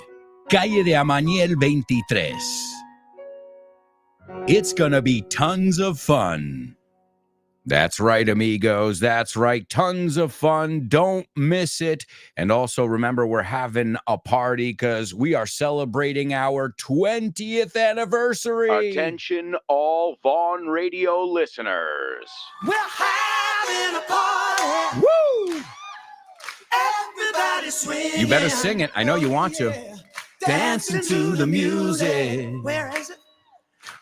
Calle de Amaniel 23. It's gonna be tons of fun. That's right, amigos. That's right. Tons of fun. Don't miss it. And also remember, we're having a party because we are celebrating our 20th anniversary. Attention, all Vaughn Radio listeners. We're having a party. Woo! Everybody swing. You better sing it. I know you want to. Dancing to the music. Where is it?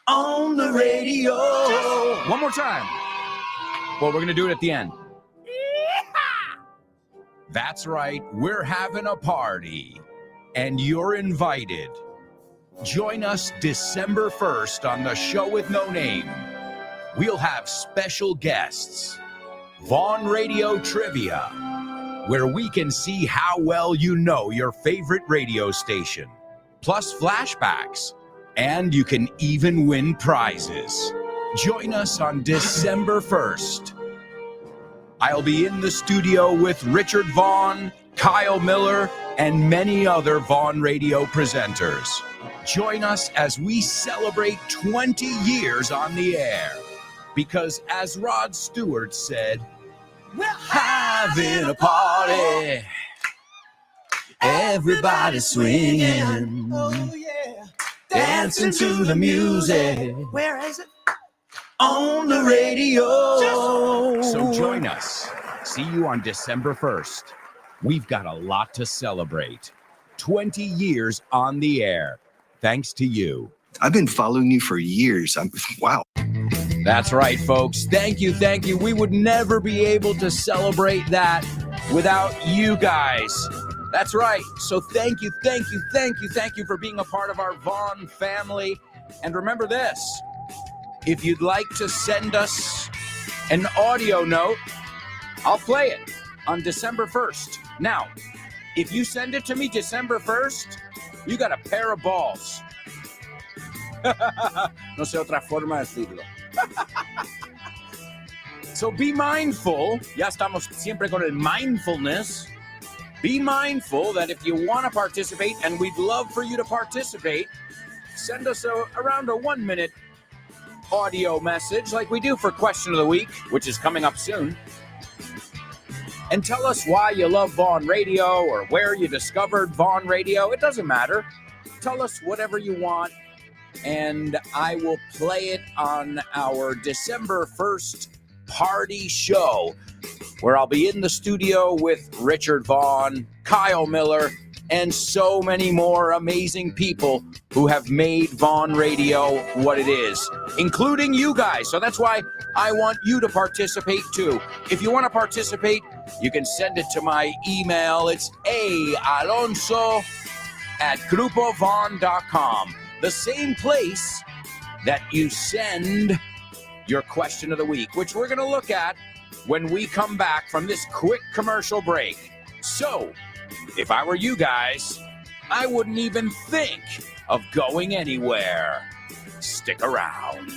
On the radio. One more time. Well, we're going to do it at the end. That's right. We're having a party, and you're invited. Join us December 1st on the Show with No Name. We'll have special guests, Vaughn Radio Trivia, where we can see how well you know your favorite radio station, plus flashbacks, and you can even win prizes. Join us on December 1st. I'll be in the studio with Richard Vaughn, Kyle Miller, and many other Vaughn Radio presenters. Join us as we celebrate 20 years on the air. Because as Rod Stewart said, we're having a party. Everybody swinging. Oh, yeah. dancing to the music. Where is it? On the radio. So join us. See you on December 1st. We've got a lot to celebrate. 20 years on the air. Thanks to you. I've been following you for years. Wow. That's right, folks. Thank you. We would never be able to celebrate that without you guys. That's right. So thank you for being a part of our Vaughn family. And remember this, if you'd like to send us an audio note, I'll play it on December 1st. Now, if you send it to me December 1st, you got a pair of balls. No sé otra forma de decirlo. So be mindful. Ya estamos siempre con el mindfulness. Be mindful that if you want to participate, and we'd love for you to participate, send us around a 1-minute audio message like we do for Question of the Week, which is coming up soon. And tell us why you love Vaughn Radio or where you discovered Vaughn Radio. It doesn't matter. Tell us whatever you want, and I will play it on our December 1st party show, where I'll be in the studio with Richard Vaughn, Kyle Miller, and so many more amazing people who have made Vaughn Radio what it is, including you guys. So that's why I want you to participate too. If you want to participate, you can send it to my email. It's aalonso@grupovaughn.com. The same place that you send your question of the week, which we're going to look at when we come back from this quick commercial break. So, if I were you guys, I wouldn't even think of going anywhere. Stick around.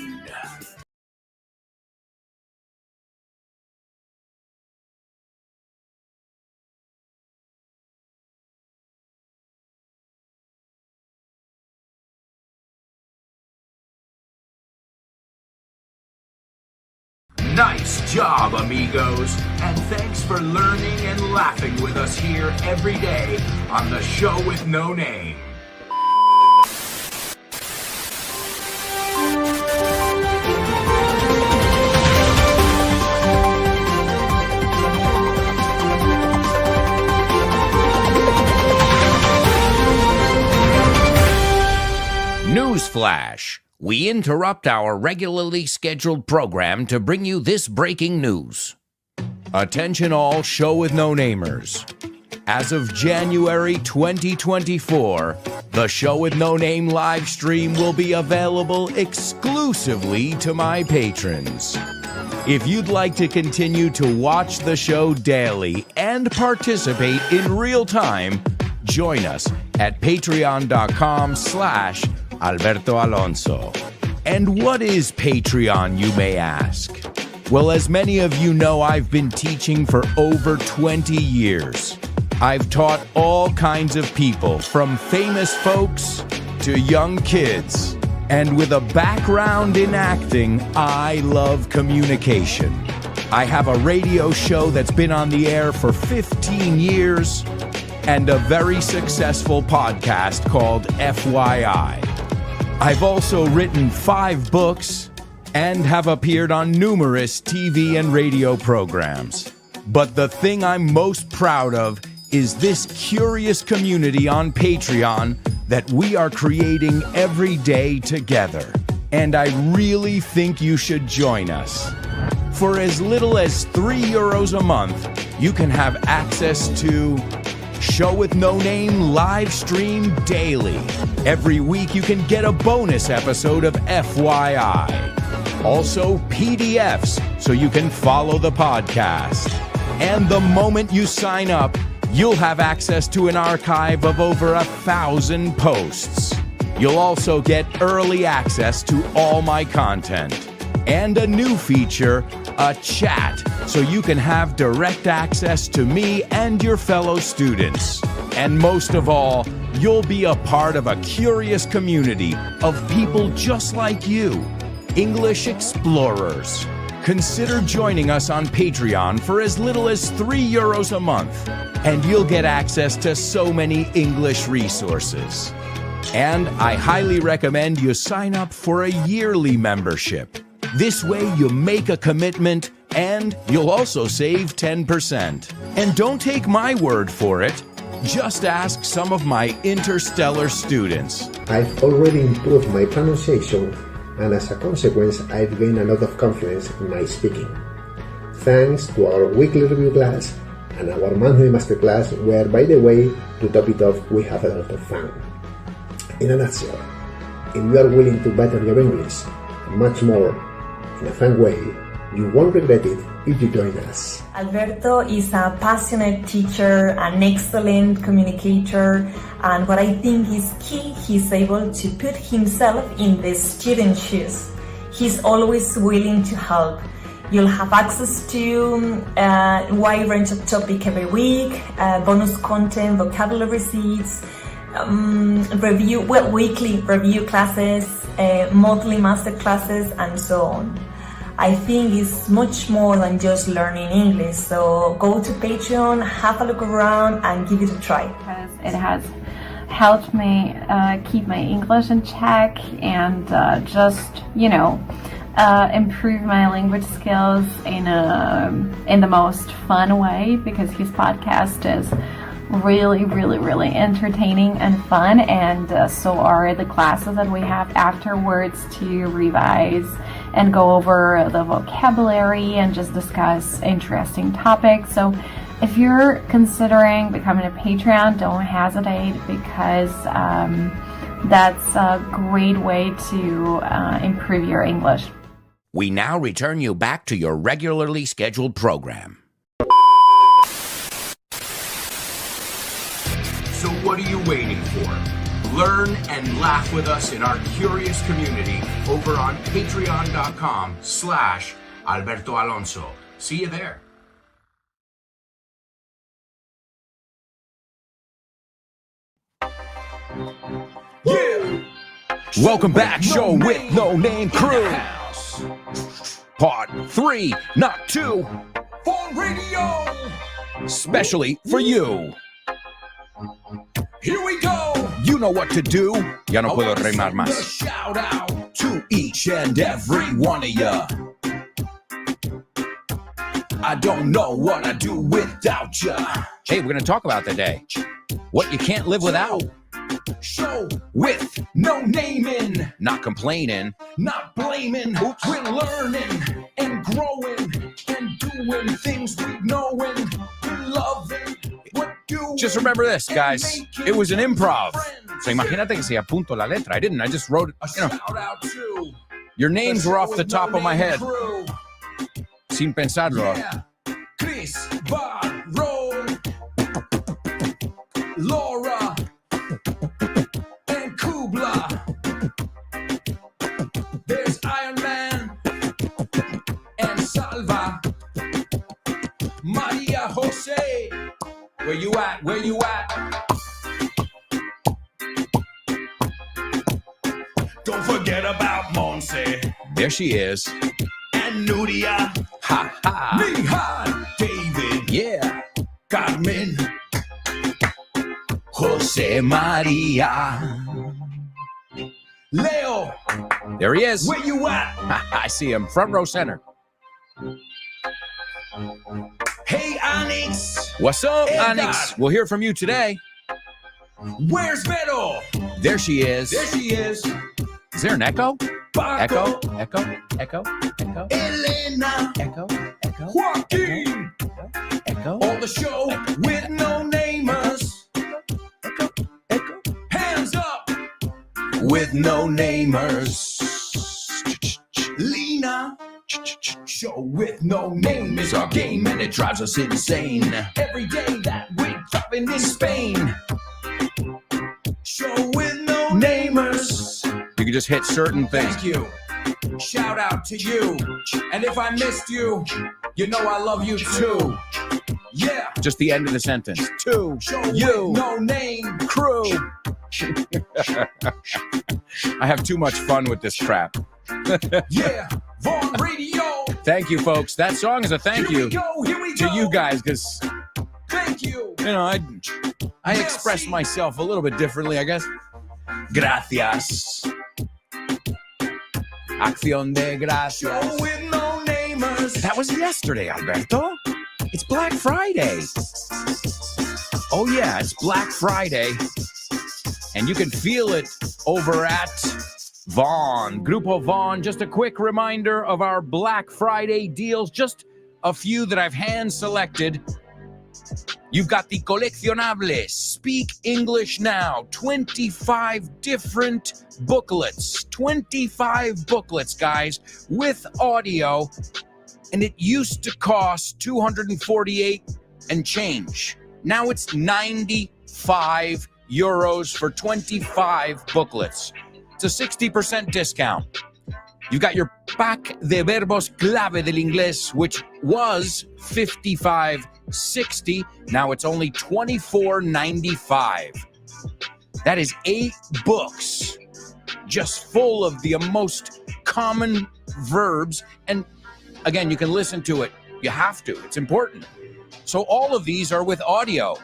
Nice job, amigos, and thanks for learning and laughing with us here every day on the show with no name. Newsflash. We interrupt our regularly scheduled program to bring you this breaking news. Attention all show with no namers. As of January 2024, the Show with No Name live stream will be available exclusively to my patrons. If you'd like to continue to watch the show daily and participate in real time, join us at patreon.com/Alberto Alonso. And what is Patreon, you may ask? Well, as many of you know, I've been teaching for over 20 years. I've taught all kinds of people, from famous folks to young kids. And with a background in acting, I love communication. I have a radio show that's been on the air for 15 years and a very successful podcast called FYI. I've also written 5 books and have appeared on numerous TV and radio programs. But the thing I'm most proud of is this curious community on Patreon that we are creating every day together. And I really think you should join us. For as little as €3 a month, you can have access to Show with No Name live stream daily. Every week you can get a bonus episode of FYI. Also PDFs so you can follow the podcast. And the moment you sign up, you'll have access to an archive of over 1,000 posts. You'll also get early access to all my content. And a new feature, a chat, so you can have direct access to me and your fellow students. And most of all, you'll be a part of a curious community of people just like you, English explorers. Consider joining us on Patreon for as little as €3 a month, and you'll get access to so many English resources. And I highly recommend you sign up for a yearly membership. This way you make a commitment and you'll also save 10%. And don't take my word for it. Just ask some of my interstellar students. I've already improved my pronunciation, and as a consequence, I've gained a lot of confidence in my speaking. Thanks to our weekly review class and our monthly masterclass, where, by the way, to top it off, we have a lot of fun. In a nutshell, if you are willing to better your English, and much more, in a fun way, you won't regret it if you join us. Alberto is a passionate teacher, an excellent communicator, and what I think is key, he's able to put himself in the student's shoes. He's always willing to help. You'll have access to a wide range of topics every week, bonus content, vocabulary receipts, weekly review classes, monthly master classes, and so on. I think it's much more than just learning English. So go to Patreon, have a look around, and give it a try. Because it has helped me keep my English in check and just, improve my language skills in the most fun way, because his podcast is really, really, really entertaining and fun, and so are the classes that we have afterwards to revise and go over the vocabulary and just discuss interesting topics. So if you're considering becoming a Patreon, don't hesitate, because that's a great way to improve your English. We now return you back to your regularly scheduled program. So what are you waiting for? Learn and laugh with us in our curious community over on patreon.com/Alberto Alonso. See you there. Yeah! Welcome back, Show with No Name Crew. Part 3, not 2. For radio! Especially for you. Here we go. You know what to do. Ya no puedo rimar más. Shout out to each and every one of ya. I don't know what I'd do without ya. Hey, we're gonna talk about today what you can't live without. Show with no naming, not complaining, not blaming. Oops. We're learning and growing and doing things we knowing, loving. Just remember this, guys. It was an improv. So imagínate que si apunto la letra. I didn't. I just wrote it. Your names were off the top of my head. Sin pensarlo. Chris, Barron, Laura, and Kubla. There's Iron Man and Salva. Maria Jose. Where you at? Where you at? Don't forget about Monse. There she is. And Nudia. Ha ha. Mihan. David. Yeah. Carmen. Jose Maria. Leo. There he is. Where you at? I see him. Front row center. Hey, Onyx! What's up, Onyx? We'll hear from you today. Where's Vero? There she is. There she is. Is there an echo? Paco. Echo. Elena. Echo. Joaquin. Echo. On the show with no namers. Echo. Hands up. With no namers. Lena. Show with no name is our game, and it drives us insane. Every day that we're driving in Spain. Show with no namers. You can just hit certain things. Thank you. Shout out to you. And if I missed you, you know I love you too. Yeah. Just the end of the sentence. To you. No name crew. I have too much fun with this crap. Yeah. Vaughn Radio. Thank you, folks. That song is a thank you to you guys, because thank you. You know, I express myself a little bit differently, I guess. Gracias. Acción de gracias. Show with no namers. That was yesterday, Alberto. It's Black Friday. Oh, yeah, it's Black Friday. And you can feel it over at Vaughn, Grupo Vaughn. Just a quick reminder of our Black Friday deals, just a few that I've hand selected. You've got the Coleccionables, Speak English Now, 25 different booklets, 25 booklets, guys, with audio. And it used to cost $248 and change. Now it's 95 euros for 25 booklets. It's a 60% discount. You've got your Pack de Verbos Clave del Inglés, which was $55.60. Now it's only $24.95. That is 8 books, just full of the most common verbs. And again, you can listen to it. You have to. It's important. So all of these are with audio.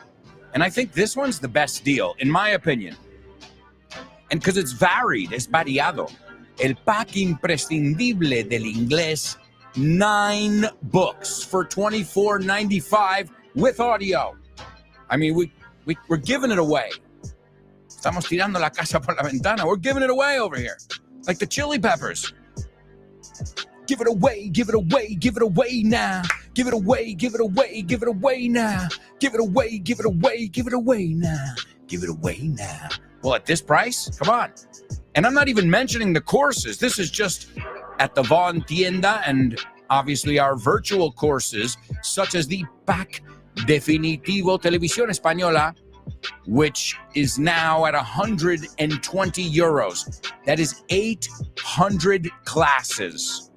And I think this one's the best deal, in my opinion. And because it's varied, es variado. El pack imprescindible del inglés, 9 books for $24.95 with audio. I mean, we're giving it away. Estamos tirando la casa por la ventana. We're giving it away over here. Like the Chili Peppers. Give it away, give it away, give it away now. Give it away, give it away, give it away now. Give it away, give it away, give it away now. Give it away now. Well, at this price, come on. And I'm not even mentioning the courses. This is just at the Vaughn Tienda and obviously our virtual courses, such as the Pack Definitivo Televisión Española, which is now at 120 euros. That is 800 classes.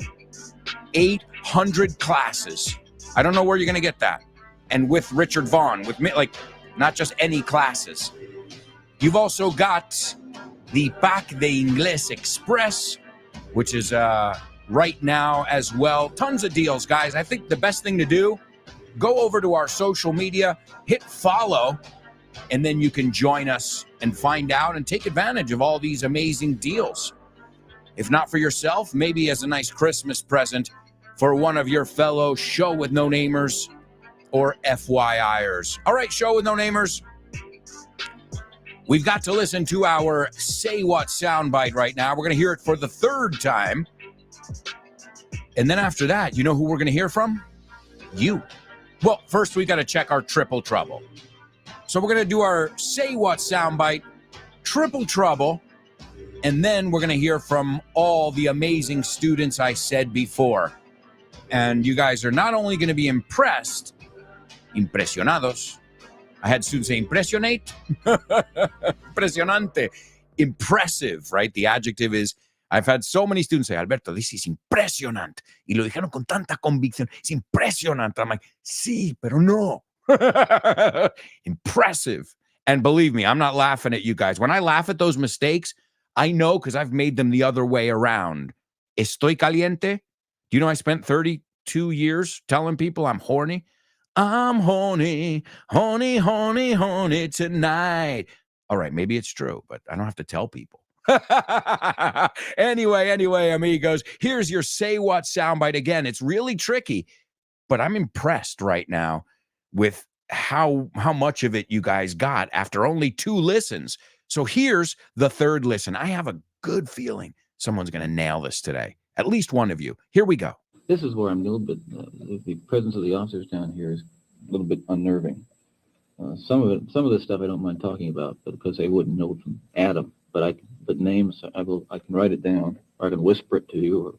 800 classes. I don't know where you're going to get that. And with Richard Vaughn, with me, like, not just any classes. You've also got the Pack de Inglés Express, which is right now as well. Tons of deals, guys. I think the best thing to do, go over to our social media, hit follow, and then you can join us and find out and take advantage of all these amazing deals. If not for yourself, maybe as a nice Christmas present for one of your fellow Show with No Namers or FYIers. All right, Show with No Namers. We've got to listen to our Say What soundbite right now. We're going to hear it for the 3rd time. And then after that, you know who we're going to hear from? You. Well, first we got to check our Triple Trouble. So we're going to do our Say What soundbite, Triple Trouble, and then we're going to hear from all the amazing students I said before. And you guys are not only going to be impressed, impresionados. I had students say impressionate, impresionante, impressive, right? The adjective is, I've had so many students say, Alberto, this is impresionante. Y lo dijeron con tanta convicción. Es impresionante. I'm like, sí, pero no. Impressive. And believe me, I'm not laughing at you guys. When I laugh at those mistakes, I know because I've made them the other way around. Estoy caliente. Do you know I spent 32 years telling people I'm horny? I'm horny, horny, horny, horny tonight. All right, maybe it's true, but I don't have to tell people. Anyway, amigos, here's your Say What soundbite. Again, it's really tricky, but I'm impressed right now with how much of it you guys got after only 2 listens. So here's the 3rd listen. I have a good feeling someone's going to nail this today. At least one of you. Here we go. This is where I'm a little bit, the presence of the officers down here is a little bit unnerving. Some of this stuff I don't mind talking about, but because they wouldn't know from Adam. But names, I can write it down, or I can whisper it to you, or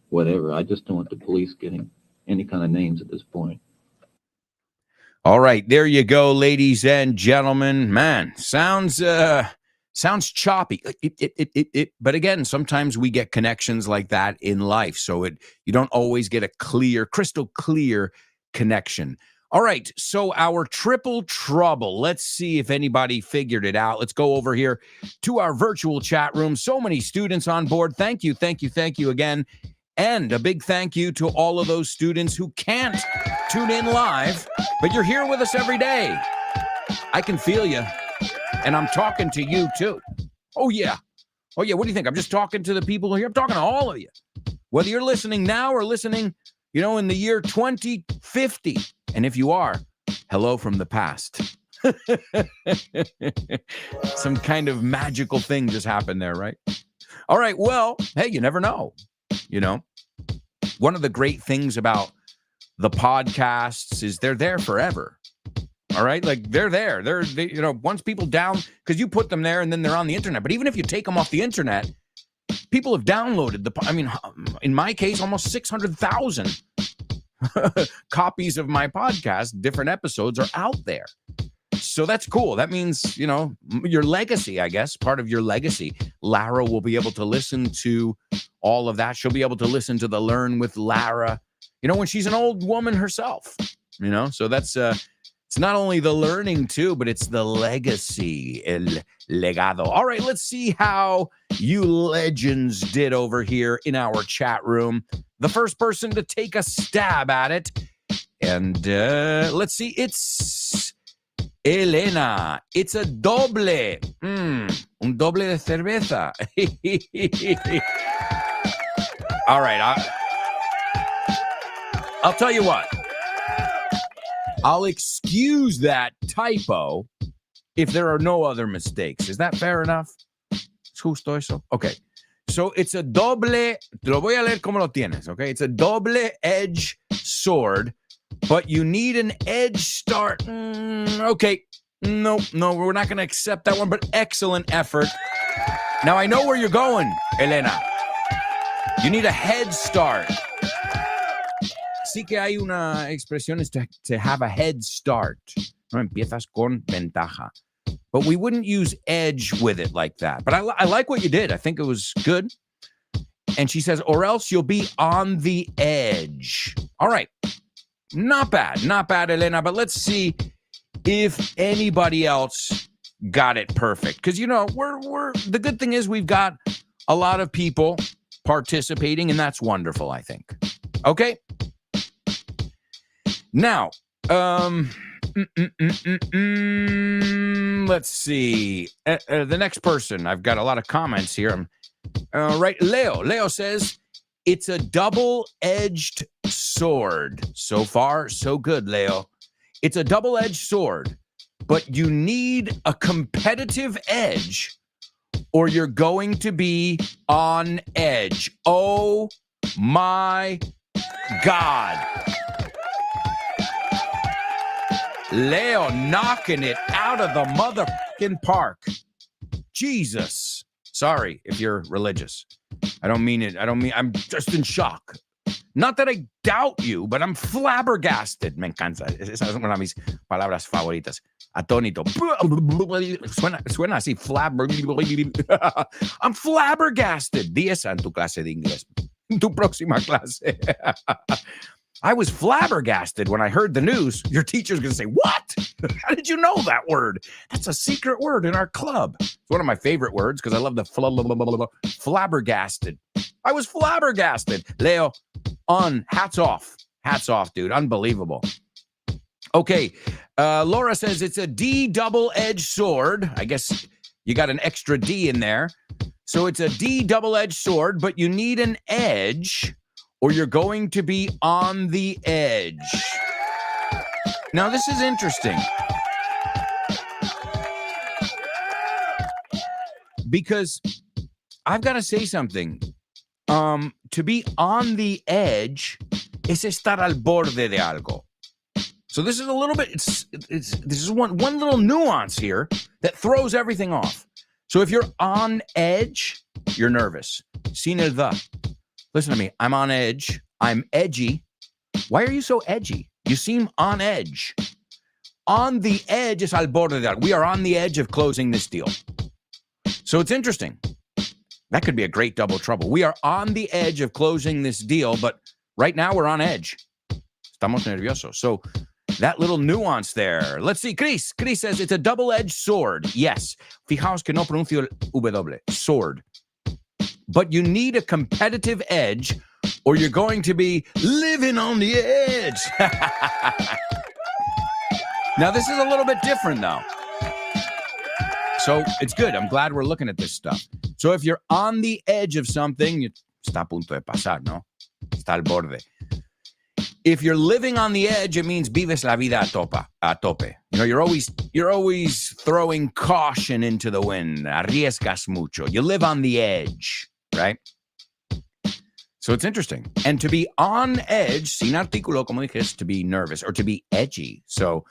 whatever. I just don't want the police getting any kind of names at this point. All right, there you go, ladies and gentlemen. Man, sounds choppy. But again, sometimes we get connections like that in life, so you don't always get a crystal clear connection. All right, so our Triple Trouble. Let's see if anybody figured it out. Let's go over here to our virtual chat room. So many students on board. Thank you again. And a big thank you to all of those students who can't tune in live, but you're here with us every day. I can feel you, and I'm talking to you too. Oh, yeah. Oh, yeah. What do you think? I'm just talking to the people here. I'm talking to all of you. Whether you're listening now or listening, in the year 2050. And if you are, hello from the past. Some kind of magical thing just happened there, right? All right. Well, hey, you never know. One of the great things about the podcasts is they're there forever. All right. Like they're there. Once people because you put them there and then they're on the internet. But even if you take them off the internet, people have downloaded in my case, almost 600,000 copies of my podcast, different episodes are out there. So that's cool. That means, your legacy, I guess, part of your legacy. Lara will be able to listen to all of that. She'll be able to listen to the Learn with Lara, when she's an old woman herself, so that's, it's not only the learning too, but it's the legacy, el legado. All right, let's see how you legends did over here in our chat room. The first person to take a stab at it. And let's see, it's Elena. It's a doble. Un doble de cerveza. All right, I'll tell you what. I'll excuse that typo if there are no other mistakes. Is that fair enough? ¿Es justo eso? Okay. So it's a doble, te lo voy a leer como lo tienes, okay? It's a double-edged sword, but you need an edge start. Okay. No, we're not going to accept that one, but excellent effort. Now, I know where you're going, Elena. You need a head start. Sí que hay una expresión is to have a head start. No empiezas con ventaja. But we wouldn't use edge with it like that. But I like what you did. I think it was good. And she says, or else you'll be on the edge. All right. Not bad, Elena. But let's see if anybody else got it perfect. Because, we're the good thing is we've got a lot of people participating, and that's wonderful, I think. Okay. Now, let's see. The next person, I've got a lot of comments here. Right, Leo says, it's a double-edged sword. So far, so good, Leo. It's a double-edged sword, but you need a competitive edge or you're going to be on edge. Oh, my God. Leo knocking it out of the motherfucking park. Jesus. Sorry if you're religious. I don't mean it. I'm just in shock. Not that I doubt you, but I'm flabbergasted. Me encanta. Esa es una de mis palabras favoritas. Atónito. Suena así. I'm flabbergasted. Di esa en tu clase de inglés. En tu próxima clase. I was flabbergasted when I heard the news. Your teacher's going to say, what? How did you know that word? That's a secret word in our club. It's one of my favorite words because I love the flabbergasted. I was flabbergasted. Leo, hats off. Hats off, dude. Unbelievable. Okay. Laura says it's a D double-edged sword. I guess you got an extra D in there. So it's a D double-edged sword, but you need an edge or you're going to be on the edge. Now, this is interesting. Because I've got to say something. To be on the edge es estar al borde de algo. So this is a little bit, this is one little nuance here that throws everything off. So if you're on edge, you're nervous. Sin el the. Listen to me. I'm on edge. I'm edgy. Why are you so edgy? You seem on edge. On the edge is al borde de algo. We are on the edge of closing this deal. So it's interesting. That could be a great double trouble. We are on the edge of closing this deal, but right now we're on edge. Estamos nerviosos. So that little nuance there. Let's see. Chris says it's a double-edged sword. Yes. Fijaos que no pronuncio el W. Sword. But you need a competitive edge or you're going to be living on the edge. Now, this is a little bit different, though. So it's good. I'm glad we're looking at this stuff. So if you're on the edge of something, está a punto de pasar, ¿no? Está al borde. If you're living on the edge, it means vives la vida a tope. You know, you're always throwing caution into the wind. Arriesgas mucho. You live on the edge, right? So it's interesting. And to be on edge, sin artículo, como dije, is to be nervous or to be edgy. So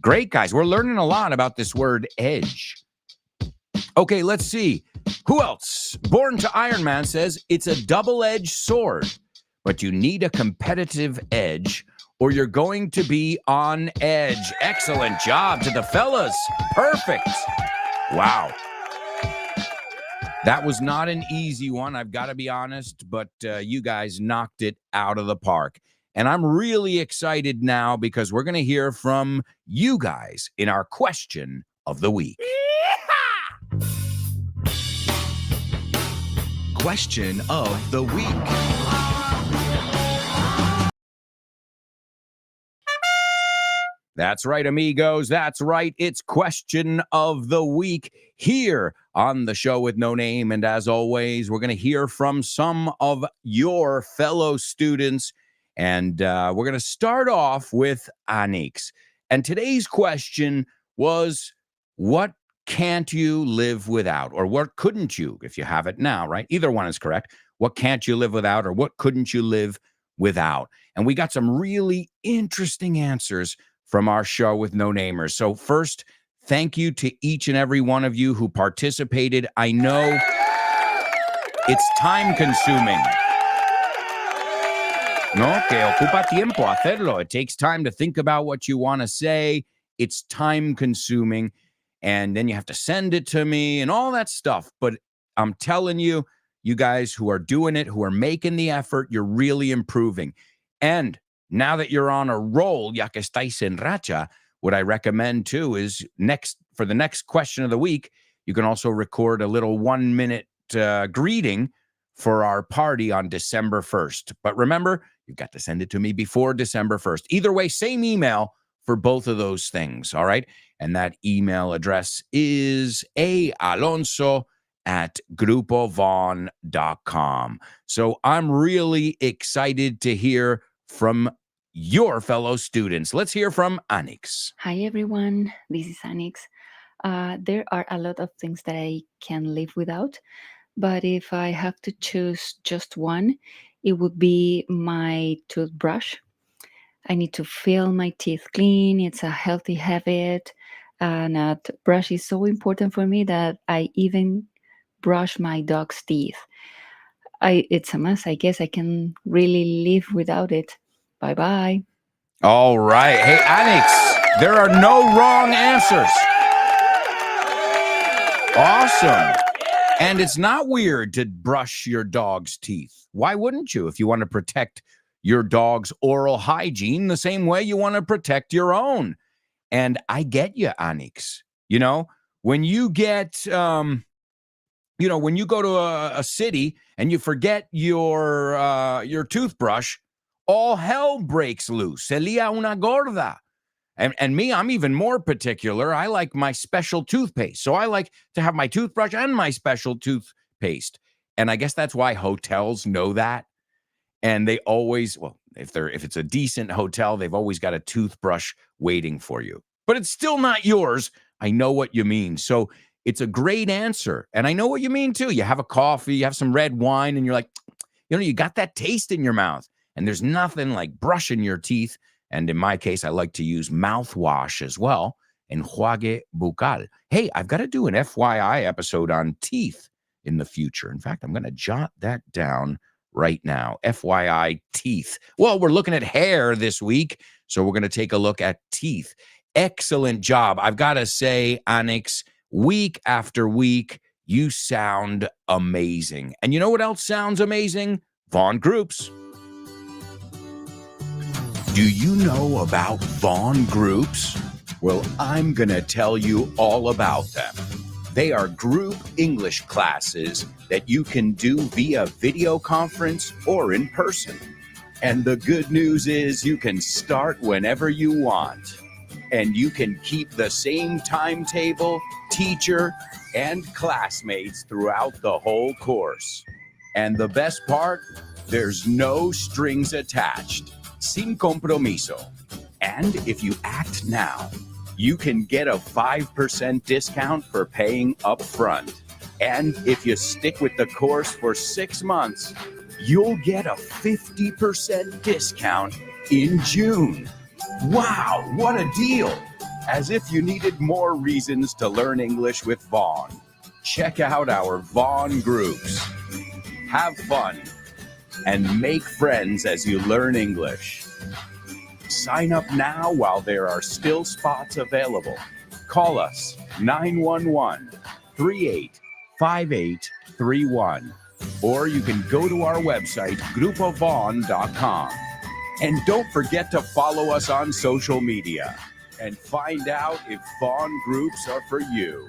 great, guys. We're learning a lot about this word edge. Okay, let's see. Who else? Born to Iron Man says it's a double-edged sword, but you need a competitive edge or you're going to be on edge. Excellent job to the fellas. Perfect. Wow. That was not an easy one, I've got to be honest, but you guys knocked it out of the park. And I'm really excited now because we're going to hear from you guys in our question of the week. Question of the week. That's right, amigos. That's right. It's question of the week here on the show with no name. And as always, we're going to hear from some of your fellow students. And we're going to start off with Anix. And today's question was, what can't you live without? Or what couldn't you, if you have it now, right? Either one is correct. What can't you live without? Or what couldn't you live without? And we got some really interesting answers from our show with no namers. So first, thank you to each and every one of you who participated. I know it's time consuming. No, que ocupa tiempo hacerlo. It takes time to think about what you want to say. It's time consuming. And then you have to send it to me and all that stuff. But I'm telling you, you guys who are doing it, who are making the effort, you're really improving. And now that you're on a roll, ya que estáis en racha, what I recommend too is for the next question of the week, you can also record a little 1-minute greeting for our party on December 1st. But remember, you've got to send it to me before December 1st. Either way, same email for both of those things, all right? And that email address is aalonso@grupovon.com. So I'm really excited to hear from your fellow students. Let's hear from Anix. Hi, everyone. This is Anix. There are a lot of things that I can live without, but if I have to choose just one, it would be my toothbrush. I need to feel my teeth clean. It's a healthy habit. And a toothbrush is so important for me that I even brush my dog's teeth. It's a must. I guess I can really live without it. Bye-bye. All right. Hey, Anix, there are no wrong answers. Awesome. And it's not weird to brush your dog's teeth. Why wouldn't you if you want to protect your dog's oral hygiene the same way you want to protect your own? And I get you, Anix. You know, when you get, when you go to a city and you forget your toothbrush, all hell breaks loose. Se lía una gorda. And me, I'm even more particular. I like my special toothpaste. So I like to have my toothbrush and my special toothpaste. And I guess that's why hotels know that. And they always, well, if it's a decent hotel, they've always got a toothbrush waiting for you. But it's still not yours. I know what you mean. So it's a great answer. And I know what you mean too. You have a coffee, you have some red wine, and you're like, you got that taste in your mouth. And there's nothing like brushing your teeth. And in my case, I like to use mouthwash as well, enjuague bucal. Hey, I've got to do an FYI episode on teeth in the future. In fact, I'm going to jot that down right now. FYI teeth. Well, we're looking at hair this week, so we're going to take a look at teeth. Excellent job. I've got to say, Anix, week after week, you sound amazing. And you know what else sounds amazing? Vaughn Groups. Do you know about Vaughn Groups? Well, I'm going to tell you all about them. They are group English classes that you can do via video conference or in person. And the good news is you can start whenever you want. And you can keep the same timetable, teacher, and classmates throughout the whole course. And the best part, there's no strings attached. Sin compromiso. And if you act now, you can get a 5% discount for paying up front. And if you stick with the course for 6 months, you'll get a 50% discount in June. Wow, what a deal! As if you needed more reasons to learn English with Vaughn. Check out our Vaughn groups. Have fun and make friends as you learn English. Sign up now while there are still spots available. Call us 911-385831, or you can go to our website, grupovon.com. And don't forget to follow us on social media and find out if Vaughn groups are for you.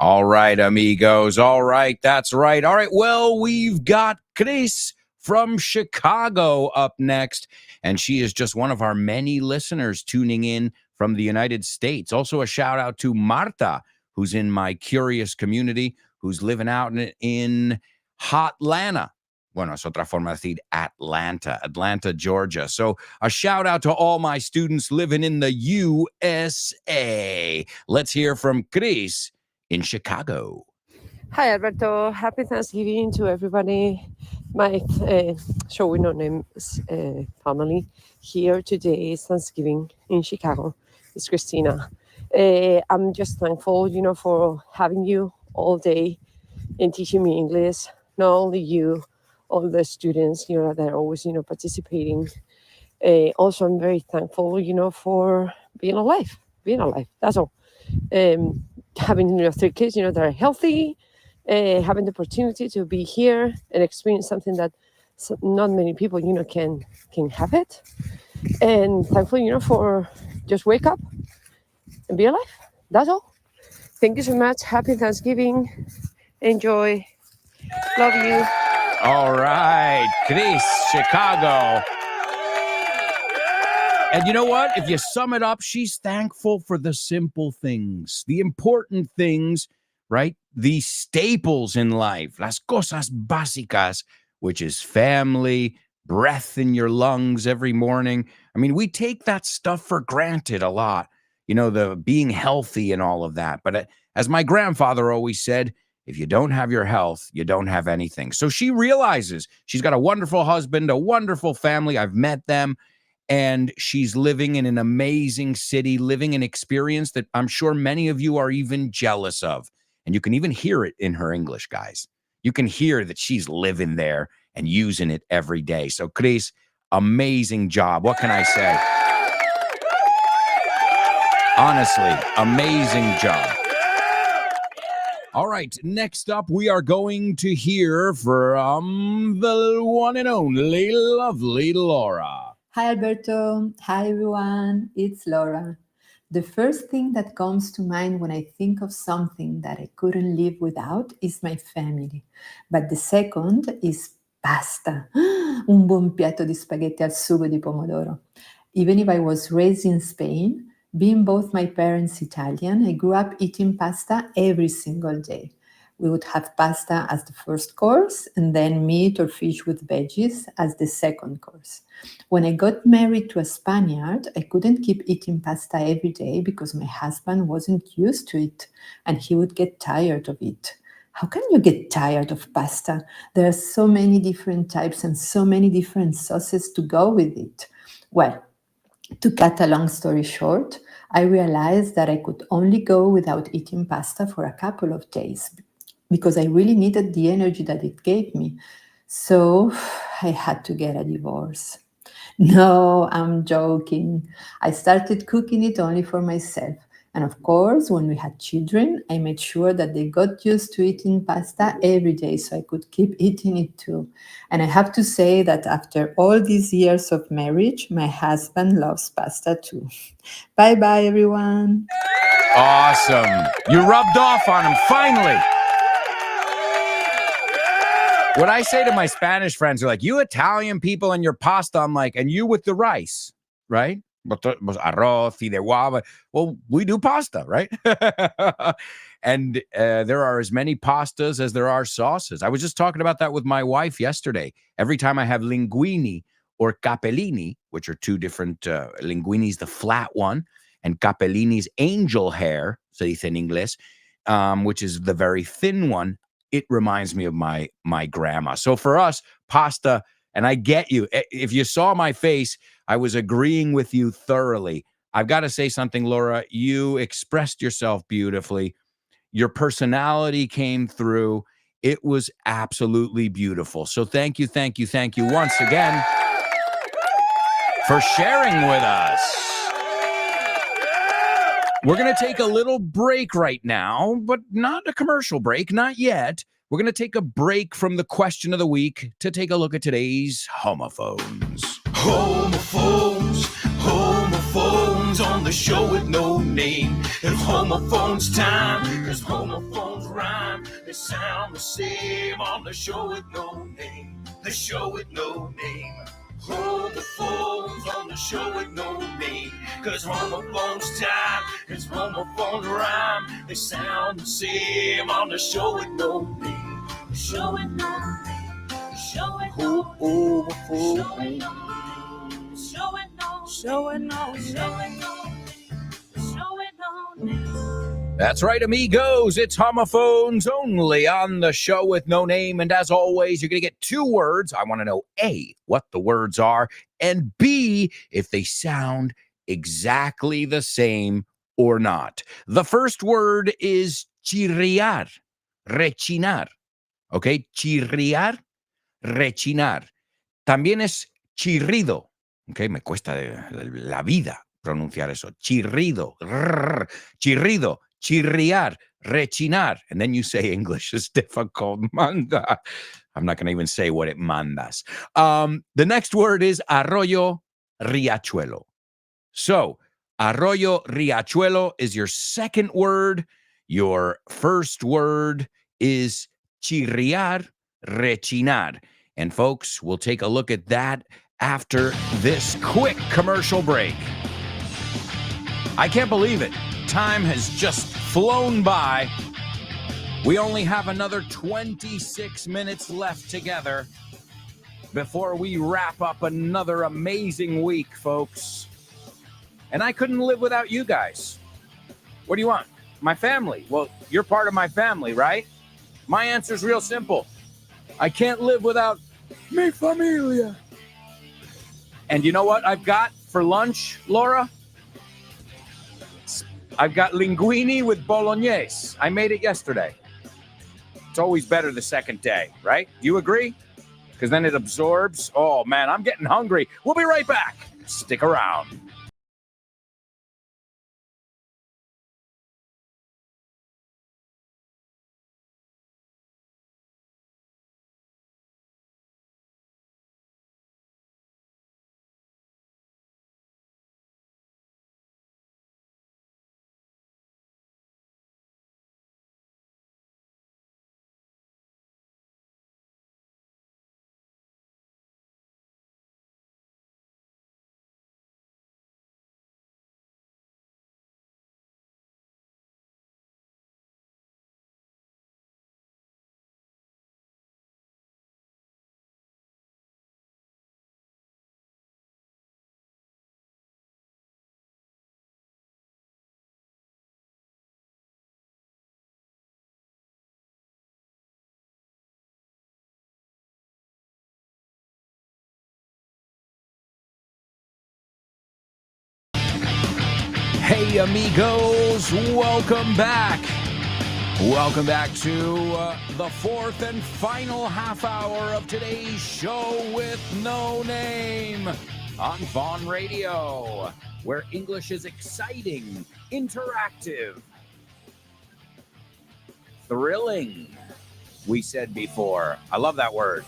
All right, amigos. All right, that's right. All right, well, we've got Chris from Chicago up next, and she is just one of our many listeners tuning in from the United States. Also, a shout out to Marta, who's in my curious community, who's living out in Hotlanta. Bueno, es otra forma de decir Atlanta, Georgia. So a shout out to all my students living in the USA. Let's hear from Chris in Chicago. Hi, Alberto. Happy Thanksgiving to everybody. My showing no names family here today is Thanksgiving in Chicago. It's Christina. I'm just thankful, for having you all day and teaching me English. Not only you, all the students, that are always, participating. Also, I'm very thankful, for being alive. That's all. Having 3 kids, that are healthy. Having the opportunity to be here and experience something that not many people, can have it. And thankful, for just wake up and be alive. That's all. Thank you so much. Happy Thanksgiving. Enjoy. Love you. All right, Chris, Chicago. And you know what? If you sum it up, she's thankful for the simple things, the important things, right? The staples in life, las cosas básicas, which is family, breath in your lungs every morning. I mean, we take that stuff for granted a lot, the being healthy and all of that. But as my grandfather always said, if you don't have your health, you don't have anything. So she realizes she's got a wonderful husband, a wonderful family. I've met them. And she's living in an amazing city, living an experience that I'm sure many of you are even jealous of. And you can even hear it in her English, guys. You can hear that she's living there and using it every day. So, Chris, amazing job. What can I say? Honestly, amazing job. All right, next up, we are going to hear from the one and only lovely Laura. Hi, Alberto. Hi, everyone. It's Laura. The first thing that comes to mind when I think of something that I couldn't live without is my family. But the second is pasta. Un buon piatto di spaghetti al sugo di pomodoro. Even if I was raised in Spain, being both my parents Italian, I grew up eating pasta every single day. We would have pasta as the first course and then meat or fish with veggies as the second course. When I got married to a Spaniard, I couldn't keep eating pasta every day because my husband wasn't used to it and he would get tired of it. How can you get tired of pasta? There are so many different types and so many different sauces to go with it. Well, to cut a long story short, I realized that I could only go without eating pasta for a couple of days because I really needed the energy that it gave me. So I had to get a divorce. No, I'm joking. I started cooking it only for myself. And of course, when we had children, I made sure that they got used to eating pasta every day so I could keep eating it too. And I have to say that after all these years of marriage, my husband loves pasta too. Bye-bye, everyone. Awesome. You rubbed off on him, finally. What I say to my Spanish friends are like, you Italian people and your pasta, I'm like, and you with the rice, right? Arroz, fideuá. Well, we do pasta, right? And there are as many pastas as there are sauces. I was just talking about that with my wife yesterday. Every time I have linguine or capellini, which are two different linguini's, the flat one, and capellini's angel hair, se dice en inglés, which is the very thin one. It reminds me of my grandma. So for us, pasta, and I get you. If you saw my face, I was agreeing with you thoroughly. I've got to say something, Laura. You expressed yourself beautifully. Your personality came through. It was absolutely beautiful. So thank you once again for sharing with us. We're going to take a little break right now, but not a commercial break, not yet. We're going to take a break from the question of the week to take a look at today's homophones. Homophones on the show with no name. It's homophones time, cause homophones rhyme. They sound the same on the show with no name. The show with no name. Homophones on the show with no name. Cause homophones time, cause homophones rhyme. They sound the same on the show with no name. The show with no name. The show with no name. That's right, amigos. It's homophones only on the show with no name. And as always, you're going to get two words. I want to know, A, what the words are, and B, if they sound exactly the same or not. The first word is chirriar, rechinar. Okay, chirriar, rechinar. También es chirrido. Okay, me cuesta la vida pronunciar eso. Chirrido, rrr, chirrido, chirriar, rechinar. And then you say English is difficult. Manda. I'm not going to even say what it mandas. The next word is arroyo riachuelo. So arroyo riachuelo is your second word. Your first word is chirriar, rechinar. And folks, we'll take a look at that after this quick commercial break. I can't believe it. Time has just flown by. We only have another 26 minutes left together before we wrap up another amazing week, folks. And I couldn't live without you guys. What do you want? My family. Well, you're part of my family, right? My answer's real simple. I can't live without mi familia. And you know what I've got for lunch, Laura? I've got linguine with bolognese. I made it yesterday. It's always better the second day, right? Do you agree? Because then it absorbs. Oh, man, I'm getting hungry. We'll be right back. Stick around. Hey, amigos, welcome back. Welcome back to the fourth and final half hour of today's show with no name on Vaughn Radio, where English is exciting, interactive, thrilling, we said before. I love that word.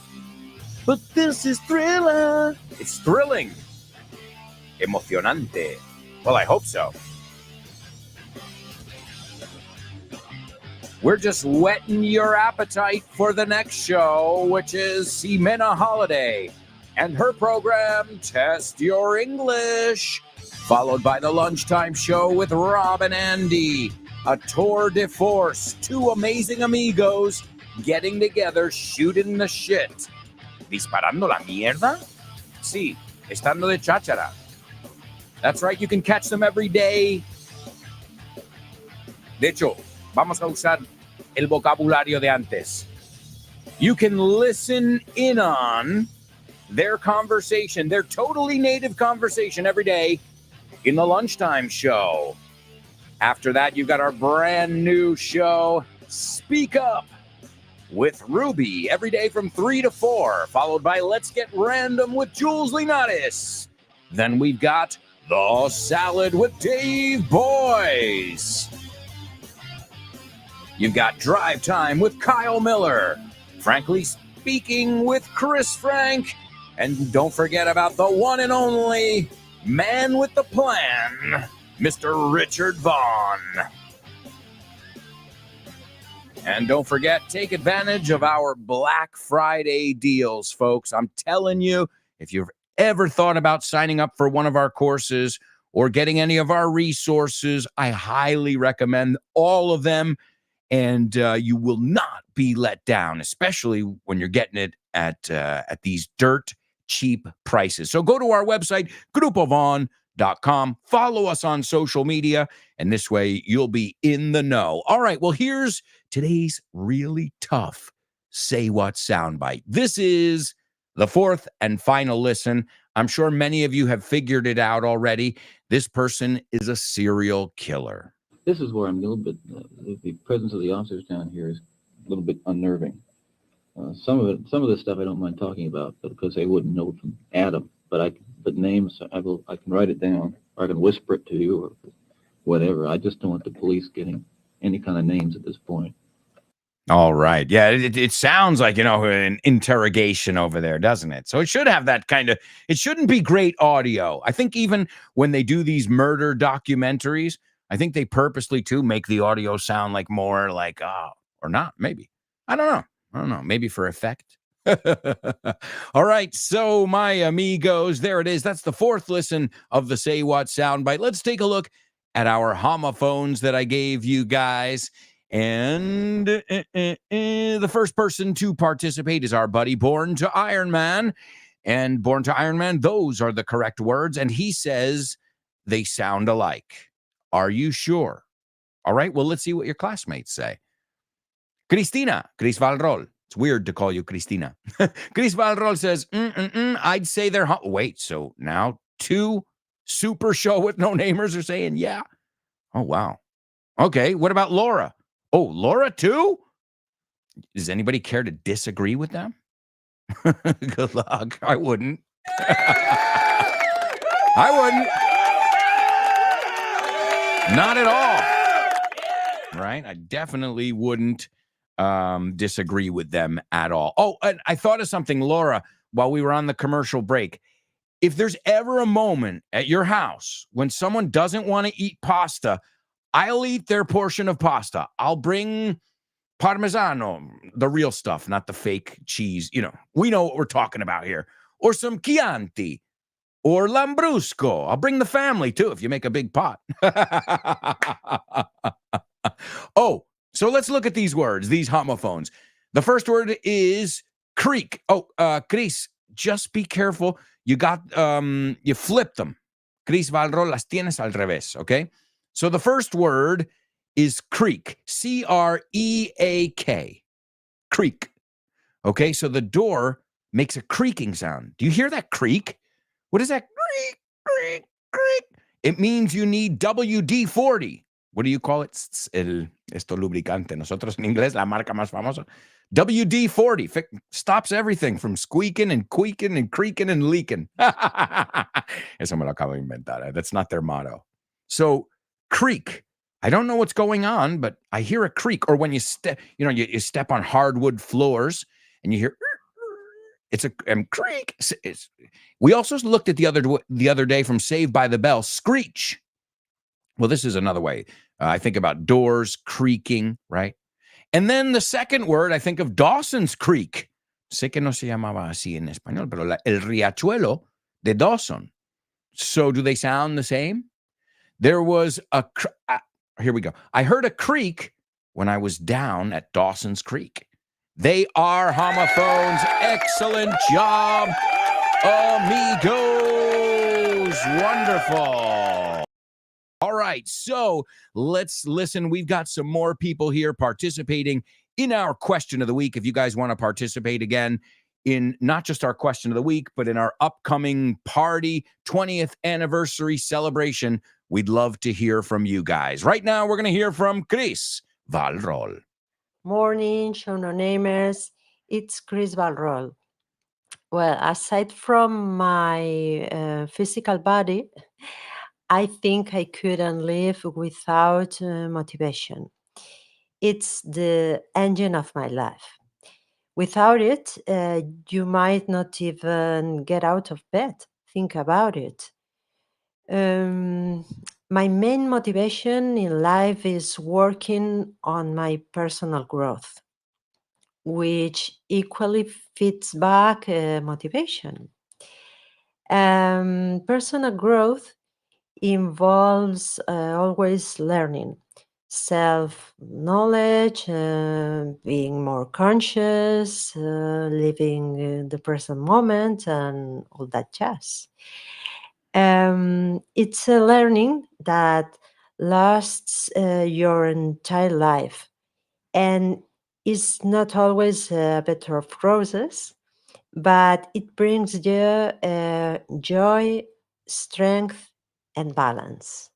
But this is thriller. It's thrilling. Emocionante. Well, I hope so. We're just whetting your appetite for the next show, which is Ximena Holiday and her program, Test Your English. followed by the lunchtime show with Rob and Andy, a tour de force, two amazing amigos getting together, shooting the shit. ¿Disparando la mierda? Sí, estando de cháchara. That's right, you can catch them every day. De hecho, vamos a usar el vocabulario de antes. You can listen in on their conversation, their totally native conversation every day in the lunchtime show. After that, you've got our brand new show, Speak Up with Ruby, every day from 3 to 4, followed by Let's Get Random with Jules Linares. Then we've got The Salad with Dave Boyce. You've got Drive Time with Kyle Miller. Frankly Speaking with Chris Frank. And don't forget about the one and only man with the plan, Mr. Richard Vaughn. And don't forget, take advantage of our Black Friday deals, folks. I'm telling you, if you've ever thought about signing up for one of our courses or getting any of our resources, I highly recommend all of them. And you will not be let down, especially when you're getting it at these dirt cheap prices. So go to our website, grupovon.com. Follow us on social media, and this way you'll be in the know. All right, well, here's today's really tough Say What soundbite. This is the fourth and final listen. I'm sure many of you have figured it out already. This person is a serial killer. This is where I'm a little bit, the presence of the officers down here is a little bit unnerving. Some of this stuff I don't mind talking about because they wouldn't know from Adam. But names I can write it down, or I can whisper it to you, or whatever. I just don't want the police getting any kind of names at this point. All right. Yeah, it sounds like, an interrogation over there, doesn't it? So it should have that kind of, it shouldn't be great audio. I think even when they do these murder documentaries, I think they purposely, too, make the audio sound like more like, or not, maybe. I don't know. Maybe for effect. All right. So, my amigos, there it is. That's the fourth listen of the Say What soundbite. Let's take a look at our homophones that I gave you guys. And the first person to participate is our buddy Born to Iron Man. And Born to Iron Man, those are the correct words. And he says they sound alike. Are you sure? All right, well, let's see what your classmates say. Cristina, Chris Valrol. It's weird to call you Cristina. Chris Valrol says, I'd say they're... Wait, so now two super show with no namers are saying, yeah. Oh, wow. Okay, what about Laura? Oh, Laura too? Does anybody care to disagree with them? Good luck. I wouldn't. I wouldn't. Not at all. Right? I definitely wouldn't disagree with them at all. Oh, and I thought of something, Laura, while we were on the commercial break. If there's ever a moment at your house when someone doesn't want to eat pasta, I'll eat their portion of pasta. I'll bring Parmesano, the real stuff, not the fake cheese. We know what we're talking about here. Or some Chianti. Or Lambrusco. I'll bring the family, too, if you make a big pot. Oh, so let's look at these words, these homophones. The first word is creak. Oh, Chris, just be careful. You flip them. Chris Valrol, las tienes al revés, okay? So the first word is creak. C-R-E-A-K. Creak. Okay, so the door makes a creaking sound. Do you hear that creak? What is that? Creak, creak, creak. It means you need WD-40. What do you call it? Esto lubricante. Nosotros en inglés, la marca más famosa. WD-40 stops everything from squeaking and queaking and creaking and leaking. Eso me lo acabo de inventar. That's not their motto. So, creak. I don't know what's going on, but I hear a creak. Or when you step, you step on hardwood floors and you hear... It's a creak. We also looked at the other day from Saved by the Bell, screech. Well, this is another way. I think about doors creaking, right? And then the second word, I think of Dawson's Creek. Sé que no se llamaba así en español, pero el riachuelo de Dawson. So do they sound the same? There was here we go. I heard a creak when I was down at Dawson's Creek. They are homophones. Excellent job, amigos. Wonderful. All right, so let's listen. We've got some more people here participating in our question of the week. If you guys want to participate again in not just our question of the week, but in our upcoming party 20th anniversary celebration, we'd love to hear from you guys. Right now, we're going to hear from Chris Valrol. Morning, show no namers. It's Chris Valrol. Well, aside from my physical body, I think I couldn't live without motivation. It's the engine of my life. Without it, you might not even get out of bed. Think about it. My main motivation in life is working on my personal growth, which equally fits back motivation. Personal growth involves always learning, self-knowledge, being more conscious, living the present moment, and all that jazz. It's a learning that lasts your entire life, and is not always a bed of roses, but it brings you joy, strength, and balance.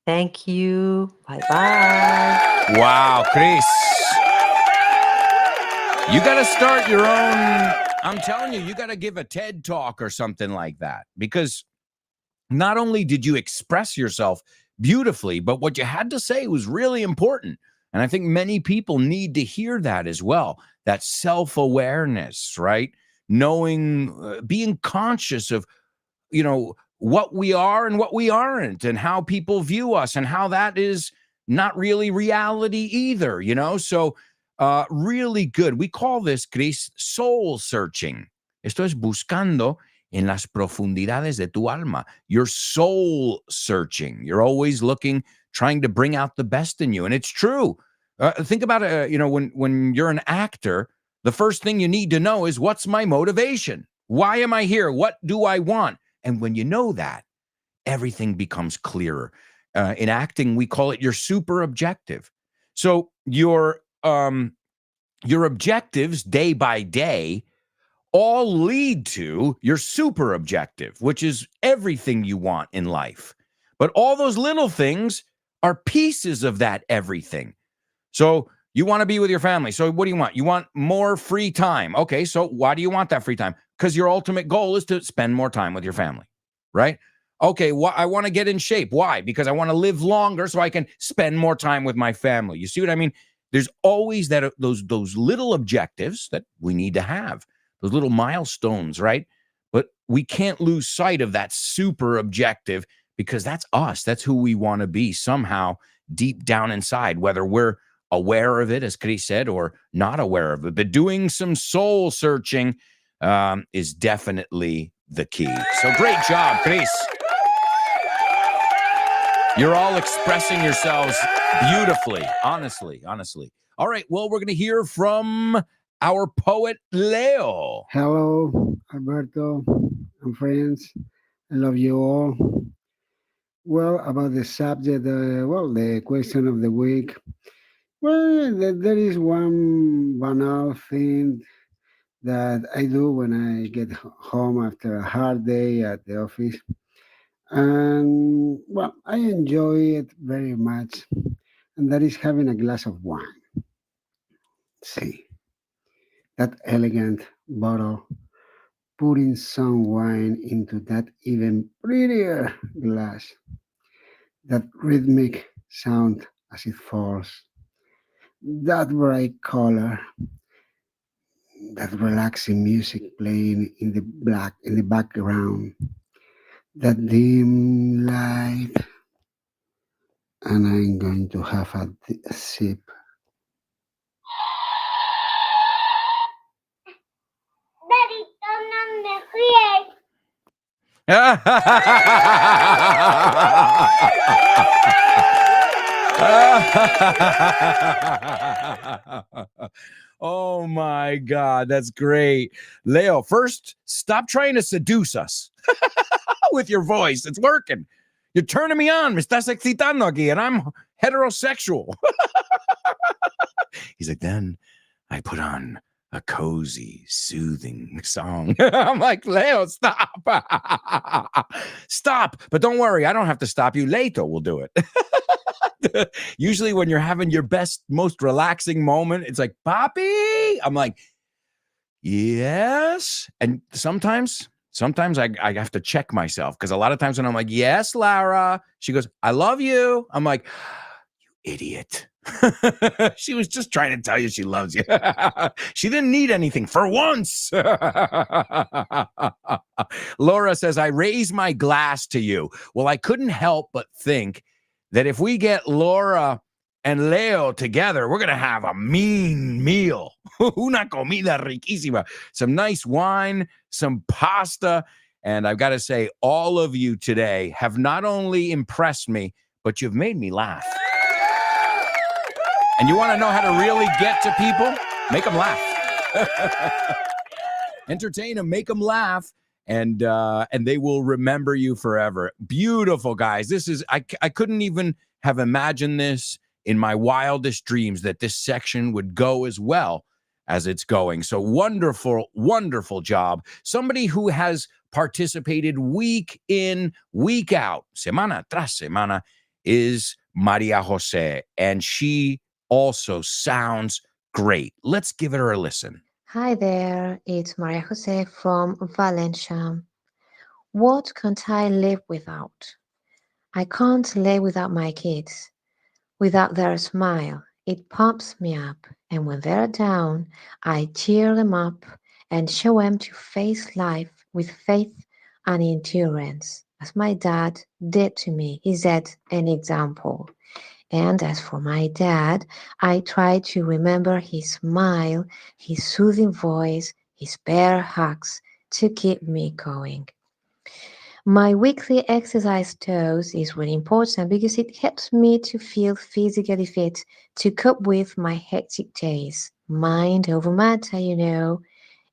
Thank you. Bye-bye. Wow, Chris. You got to start your own. I'm telling you, you got to give a TED talk or something like that, because not only did you express yourself beautifully, but what you had to say was really important. And I think many people need to hear that as well. That self-awareness, right? Knowing, being conscious of, what we are and what we aren't, and how people view us, and how that is not really reality either, So really good. We call this, Chris, soul searching. Esto es buscando en las profundidades de tu alma. You're soul searching. You're always looking, trying to bring out the best in you. And it's true. Think about it, when you're an actor, the first thing you need to know is, what's my motivation? Why am I here? What do I want? And when you know that, everything becomes clearer. In acting, we call it your super objective. So your objectives day by day all lead to your super objective, which is everything you want in life. But all those little things are pieces of that everything. So you want to be with your family. So what do you want? You want more free time. Okay, so why do you want that free time? Because your ultimate goal is to spend more time with your family, right? Okay, I want to get in shape. Why? Because I want to live longer so I can spend more time with my family. You see what I mean? There's always those little objectives that we need to have, those little milestones, right? But we can't lose sight of that super objective, because that's us. That's who we want to be somehow deep down inside, whether we're aware of it, as Chris said, or not aware of it. But doing some soul searching is definitely the key. So great job, Chris. You're all expressing yourselves beautifully, honestly. All right, well, we're going to hear from our poet, Leo. Hello, Alberto and friends. I love you all. Well, about the subject, the question of the week. Well, there is one banal thing that I do when I get home after a hard day at the office. And, well, I enjoy it very much. And that is having a glass of wine. See, that elegant bottle, putting some wine into that even prettier glass, that rhythmic sound as it falls, that bright color, that relaxing music playing in the background, that dim light, and I'm going to have a sip. Oh my God, that's great. Leo, first, stop trying to seduce us with your voice. It's working. You're turning me on. Me estás excitando aquí, and I'm heterosexual. He's like, then I put on a cozy, soothing song. I'm like, Leo, stop. Stop. But don't worry, I don't have to stop you. Leto will do it. Usually when you're having your best, most relaxing moment, it's like, Papi. I'm like, yes. And sometimes I have to check myself because a lot of times when I'm like, yes, Lara, she goes, I love you. I'm like, you idiot. She was just trying to tell you she loves you. She didn't need anything for once. Laura says, I raise my glass to you. Well, I couldn't help but think that if we get Laura and Leo together, we're going to have a mean meal. Una comida riquísima. Some nice wine, some pasta. And I've got to say, all of you today have not only impressed me, but you've made me laugh. And you want to know how to really get to people? Make them laugh. Entertain them, make them laugh, and they will remember you forever. Beautiful, guys. This is I couldn't even have imagined this in my wildest dreams that this section would go as well as it's going. So wonderful, wonderful job. Somebody who has participated week in, week out, semana tras semana, is Maria Jose, and she also sounds great. Let's give it a listen. Hi there, it's Maria Jose from Valencia. What can't I live without? I can't live without my kids, without their smile. It pumps me up, and when they're down, I cheer them up and show them to face life with faith and endurance, as my dad did to me. He set an example. And as for my dad, I try to remember his smile, his soothing voice, his bear hugs to keep me going. My weekly exercise dose is really important because it helps me to feel physically fit to cope with my hectic days. Mind over matter, you know.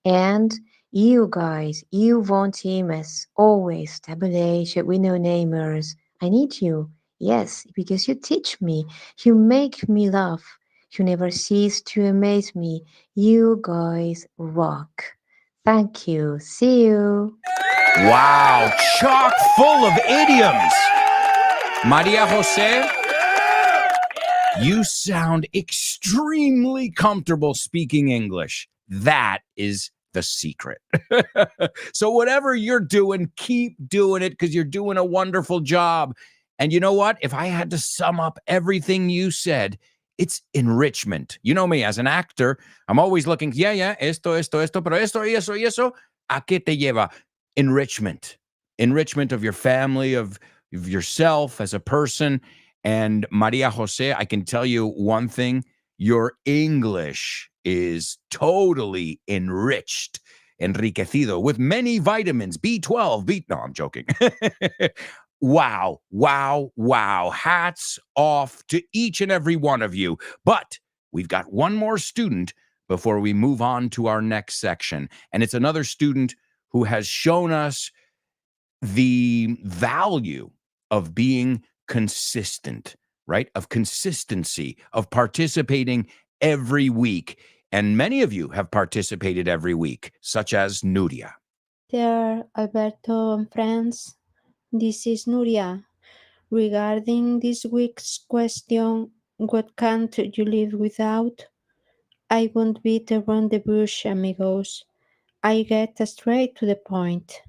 And you guys, you von team as always, tabulation with no namers. I need you. Yes, because you teach me, you make me laugh, you never cease to amaze me. You guys rock. Thank you. See you. Wow, chock full of idioms. Maria Jose, you sound extremely comfortable speaking English. That is the secret. So whatever you're doing, keep doing it because you're doing a wonderful job. And you know what? If I had to sum up everything you said, it's enrichment. You know me, as an actor, I'm always looking, esto, pero esto, y eso, ¿a qué te lleva? Enrichment. Enrichment of your family, of yourself as a person. And Maria Jose, I can tell you one thing, your English is totally enriched, enriquecido, with many vitamins, B12, no, I'm joking. Wow, wow, wow. Hats off to each and every one of you. But we've got one more student before we move on to our next section. And it's another student who has shown us the value of being consistent, right? Of consistency, of participating every week. And many of you have participated every week, such as Nuria. Dear Alberto and friends, this is Nuria. Regarding this week's question, what can't you live without? I won't beat around the bush, amigos. I get straight to the point.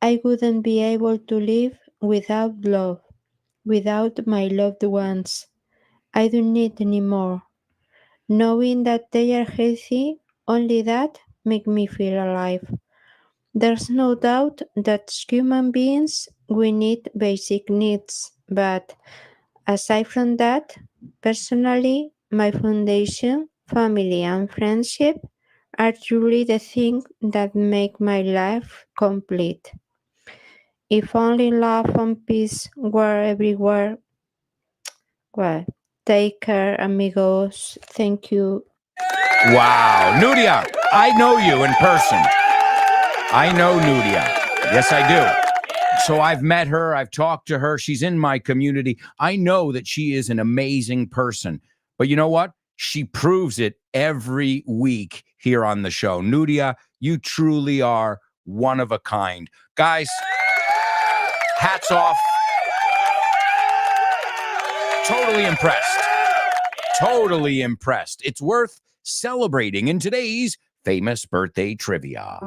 I wouldn't be able to live without love, without my loved ones. I don't need any more. Knowing that they are healthy, only that makes me feel alive. There's no doubt that as human beings we need basic needs, but aside from that, personally, my foundation, family and friendship are truly the thing that make my life complete. If only love and peace were everywhere. Well, take care, amigos. Thank you. Wow. Nudia, I know you in person. I know Nudia. Yes, I do. So I've met her. I've talked to her. She's in my community. I know that she is an amazing person. But you know what? She proves it every week here on the show. Nudia, you truly are one of a kind. Guys, hats off. Totally impressed. Totally impressed. It's worth celebrating in today's famous birthday trivia.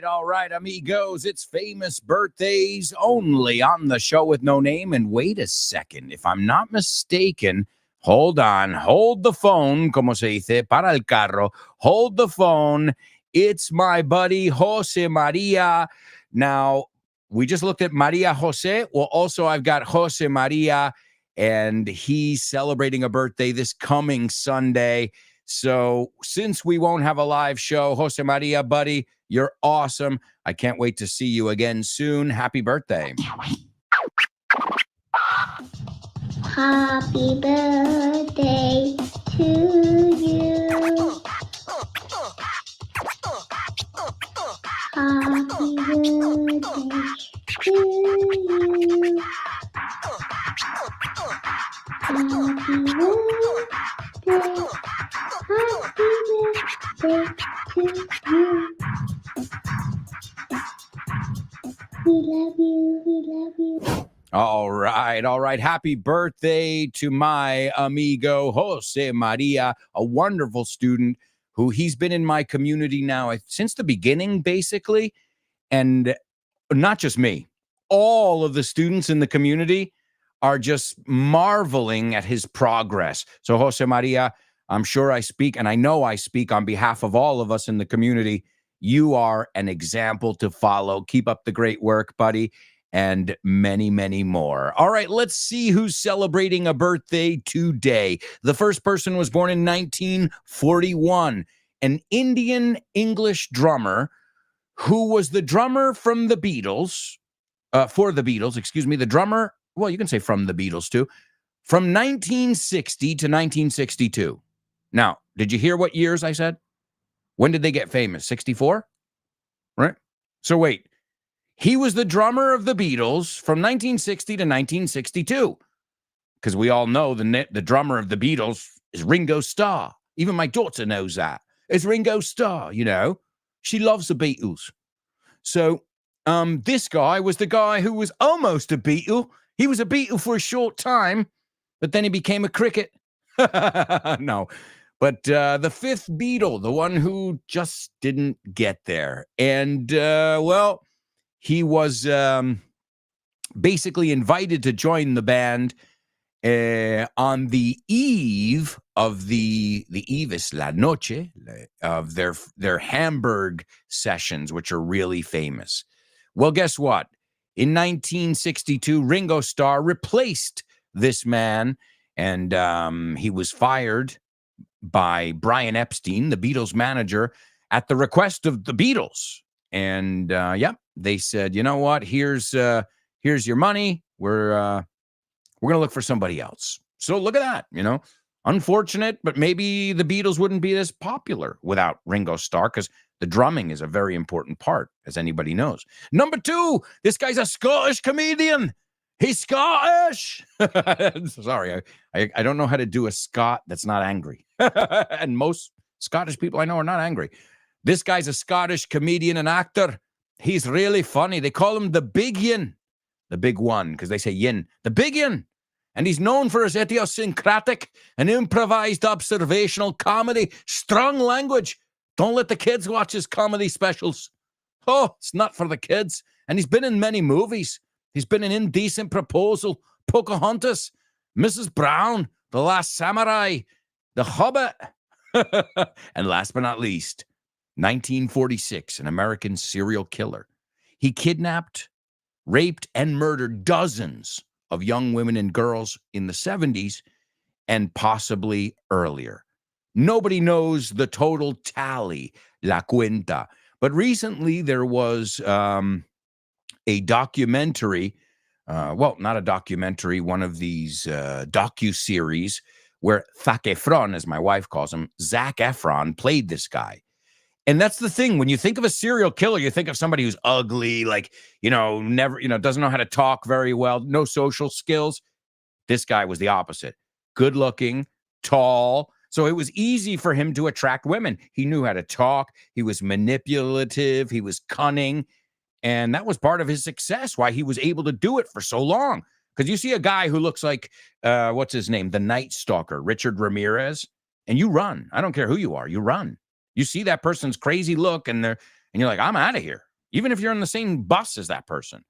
All right, amigos. It's famous birthdays only on the show with no name. And wait a second. If I'm not mistaken, hold on. Hold the phone, como se dice, para el carro. Hold the phone. It's my buddy, Jose Maria. Now, we just looked at Maria Jose. Well, also, I've got Jose Maria, and he's celebrating a birthday this coming Sunday. So since we won't have a live show, Jose Maria, buddy, you're awesome. I can't wait to see you again soon. Happy birthday. Happy birthday to you. Happy birthday to you. Happy birthday to you. We love you. We love you. All right. Happy birthday to my amigo, Jose Maria, a wonderful student who he's been in my community now since the beginning, basically. And not just me, all of the students in the community are just marveling at his progress. So, Jose Maria, I'm sure I speak, and I know I speak on behalf of all of us in the community. You are an example to follow. Keep up the great work, buddy, and many, many more. All right, let's see who's celebrating a birthday today. The first person was born in 1941, an Indian English drummer who was the drummer from the Beatles, for the Beatles, excuse me, the drummer, well, you can say from the Beatles too, from 1960 to 1962. Now, did you hear what years I said? When did they get famous? 64? Right? So wait, he was the drummer of the Beatles from 1960 to 1962. Because we all know the drummer of the Beatles is Ringo Starr. Even my daughter knows that. It's Ringo Starr, you know. She loves the Beatles. So this guy was the guy who was almost a Beatle. He was a Beatle for a short time, but then he became a cricket. No. But the fifth Beatle, the one who just didn't get there. And, well, he was basically invited to join the band on the eve of the eve is la noche of their Hamburg sessions, which are really famous. Well, guess what? In 1962, Ringo Starr replaced this man, and he was fired by Brian Epstein, the Beatles manager, at the request of the Beatles. And they said, you know what? Here's your money. We're going to look for somebody else. So look at that, you know. Unfortunate, but maybe the Beatles wouldn't be as popular without Ringo Starr, because the drumming is a very important part, as anybody knows. Number two, this guy's a Scottish comedian. He's Scottish. Sorry, I don't know how to do a Scot that's not angry. And most Scottish people I know are not angry. This guy's a Scottish comedian and actor. He's really funny. They call him the Big Yin. The big one, because they say yin. The Big Yin. And he's known for his idiosyncratic and improvised observational comedy, strong language. Don't let the kids watch his comedy specials. Oh, it's not for the kids. And he's been in many movies. He's been in Indecent Proposal, Pocahontas, Mrs. Brown, The Last Samurai, The Hobbit. And last but not least, 1946, an American serial killer. He kidnapped, raped, and murdered dozens of young women and girls in the 70s and possibly earlier. Nobody knows the total tally, la cuenta. But recently there was a documentary, well, not a documentary, one of these docu-series where Zac Efron, as my wife calls him, Zac Efron, played this guy. And that's the thing. When you think of a serial killer, you think of somebody who's ugly, like, never, doesn't know how to talk very well, no social skills. This guy was the opposite. Good looking, tall. So it was easy for him to attract women. He knew how to talk. He was manipulative. He was cunning. And that was part of his success, why he was able to do it for so long. Because you see a guy who looks like, what's his name? The Night Stalker, Richard Ramirez, and you run. I don't care who you are. You run. You see that person's crazy look, and you're like, I'm out of here. Even if you're on the same bus as that person.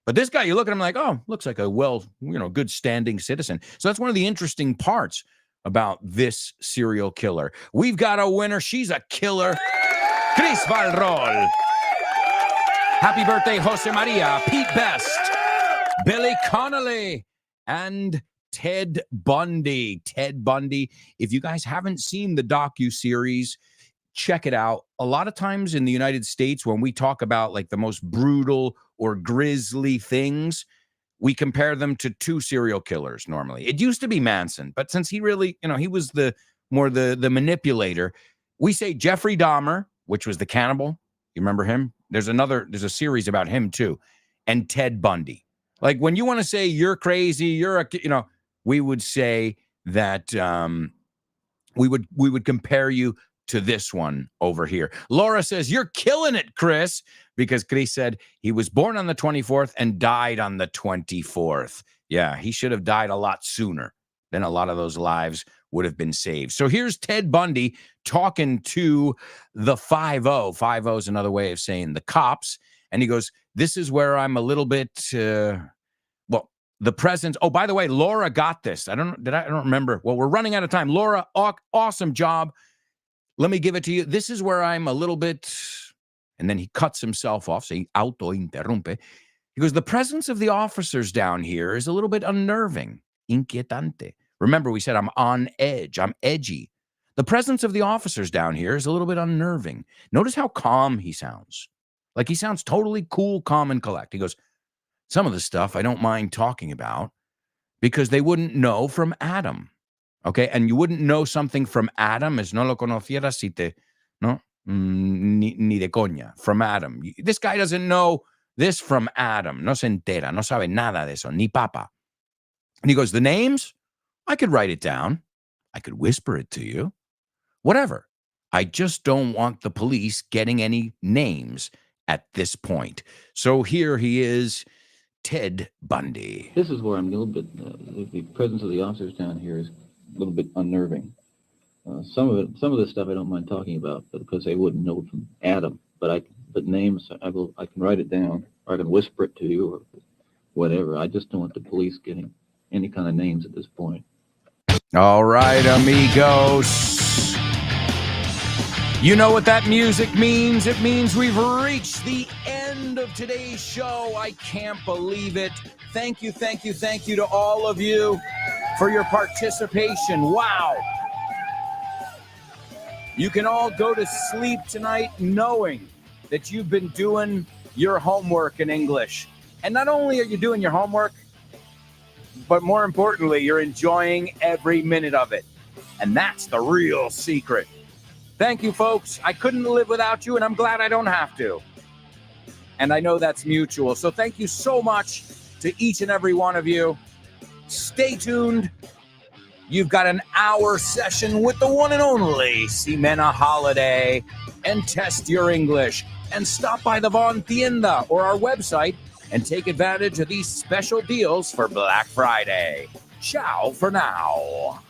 But this guy, you look at him like, oh, looks like a good standing citizen. So that's one of the interesting parts about this serial killer. We've got a winner. She's a killer. Chris Valrol. Happy birthday, Jose Maria, Pete Best, Billy Connolly, and Ted Bundy. Ted Bundy. If you guys haven't seen the docu-series, check it out. A lot of times in the United States, when we talk about like the most brutal or grisly things, we compare them to two serial killers normally. It used to be Manson, but since he really, he was the manipulator, we say Jeffrey Dahmer, which was the cannibal. You remember him? There's a series about him too. And Ted Bundy. Like when you want to say you're crazy, we would say that we would compare you to this one over here. Laura says, you're killing it, Chris, because Chris said he was born on the 24th and died on the 24th. Yeah, he should have died a lot sooner. Then a lot of those lives would have been saved. So here's Ted Bundy talking to the 5-0. 5-0 is another way of saying the cops. And he goes, this is where I'm a little bit, the presence. Oh, by the way, Laura got this. I don't remember. Well, we're running out of time. Laura, awesome job. Let me give it to you. This is where I'm a little bit, and then he cuts himself off, saying auto-interrumpe. He goes, the presence of the officers down here is a little bit unnerving, inquietante. Remember, we said I'm on edge. I'm edgy. The presence of the officers down here is a little bit unnerving. Notice how calm he sounds. Like he sounds totally cool, calm, and collect. He goes, some of the stuff I don't mind talking about because they wouldn't know from Adam. Okay, and you wouldn't know something from Adam as no lo conocieras si te, no, ni de coña, from Adam. This guy doesn't know this from Adam. No se entera, no sabe nada de eso, ni papa. And he goes, the names, I could write it down. I could whisper it to you. Whatever. I just don't want the police getting any names at this point. So here he is, Ted Bundy. This is where I'm a little bit, the presence of the officers down here is a little bit unnerving. Some of this stuff I don't mind talking about, but because they wouldn't know from Adam. But names, I can write it down, or I can whisper it to you, or whatever. I just don't want the police getting any kind of names at this point. All right, amigos. You know what that music means? It means we've reached the end of today's show. I can't believe it. Thank you to all of you for your participation. Wow. You can all go to sleep tonight knowing that you've been doing your homework in English. And not only are you doing your homework, but more importantly, you're enjoying every minute of it. And that's the real secret. Thank you, folks. I couldn't live without you, and I'm glad I don't have to. And I know that's mutual. So thank you so much to each and every one of you. Stay tuned. You've got an hour session with the one and only Ximena Holiday. And test your English. And stop by the Von Tienda or our website and take advantage of these special deals for Black Friday. Ciao for now.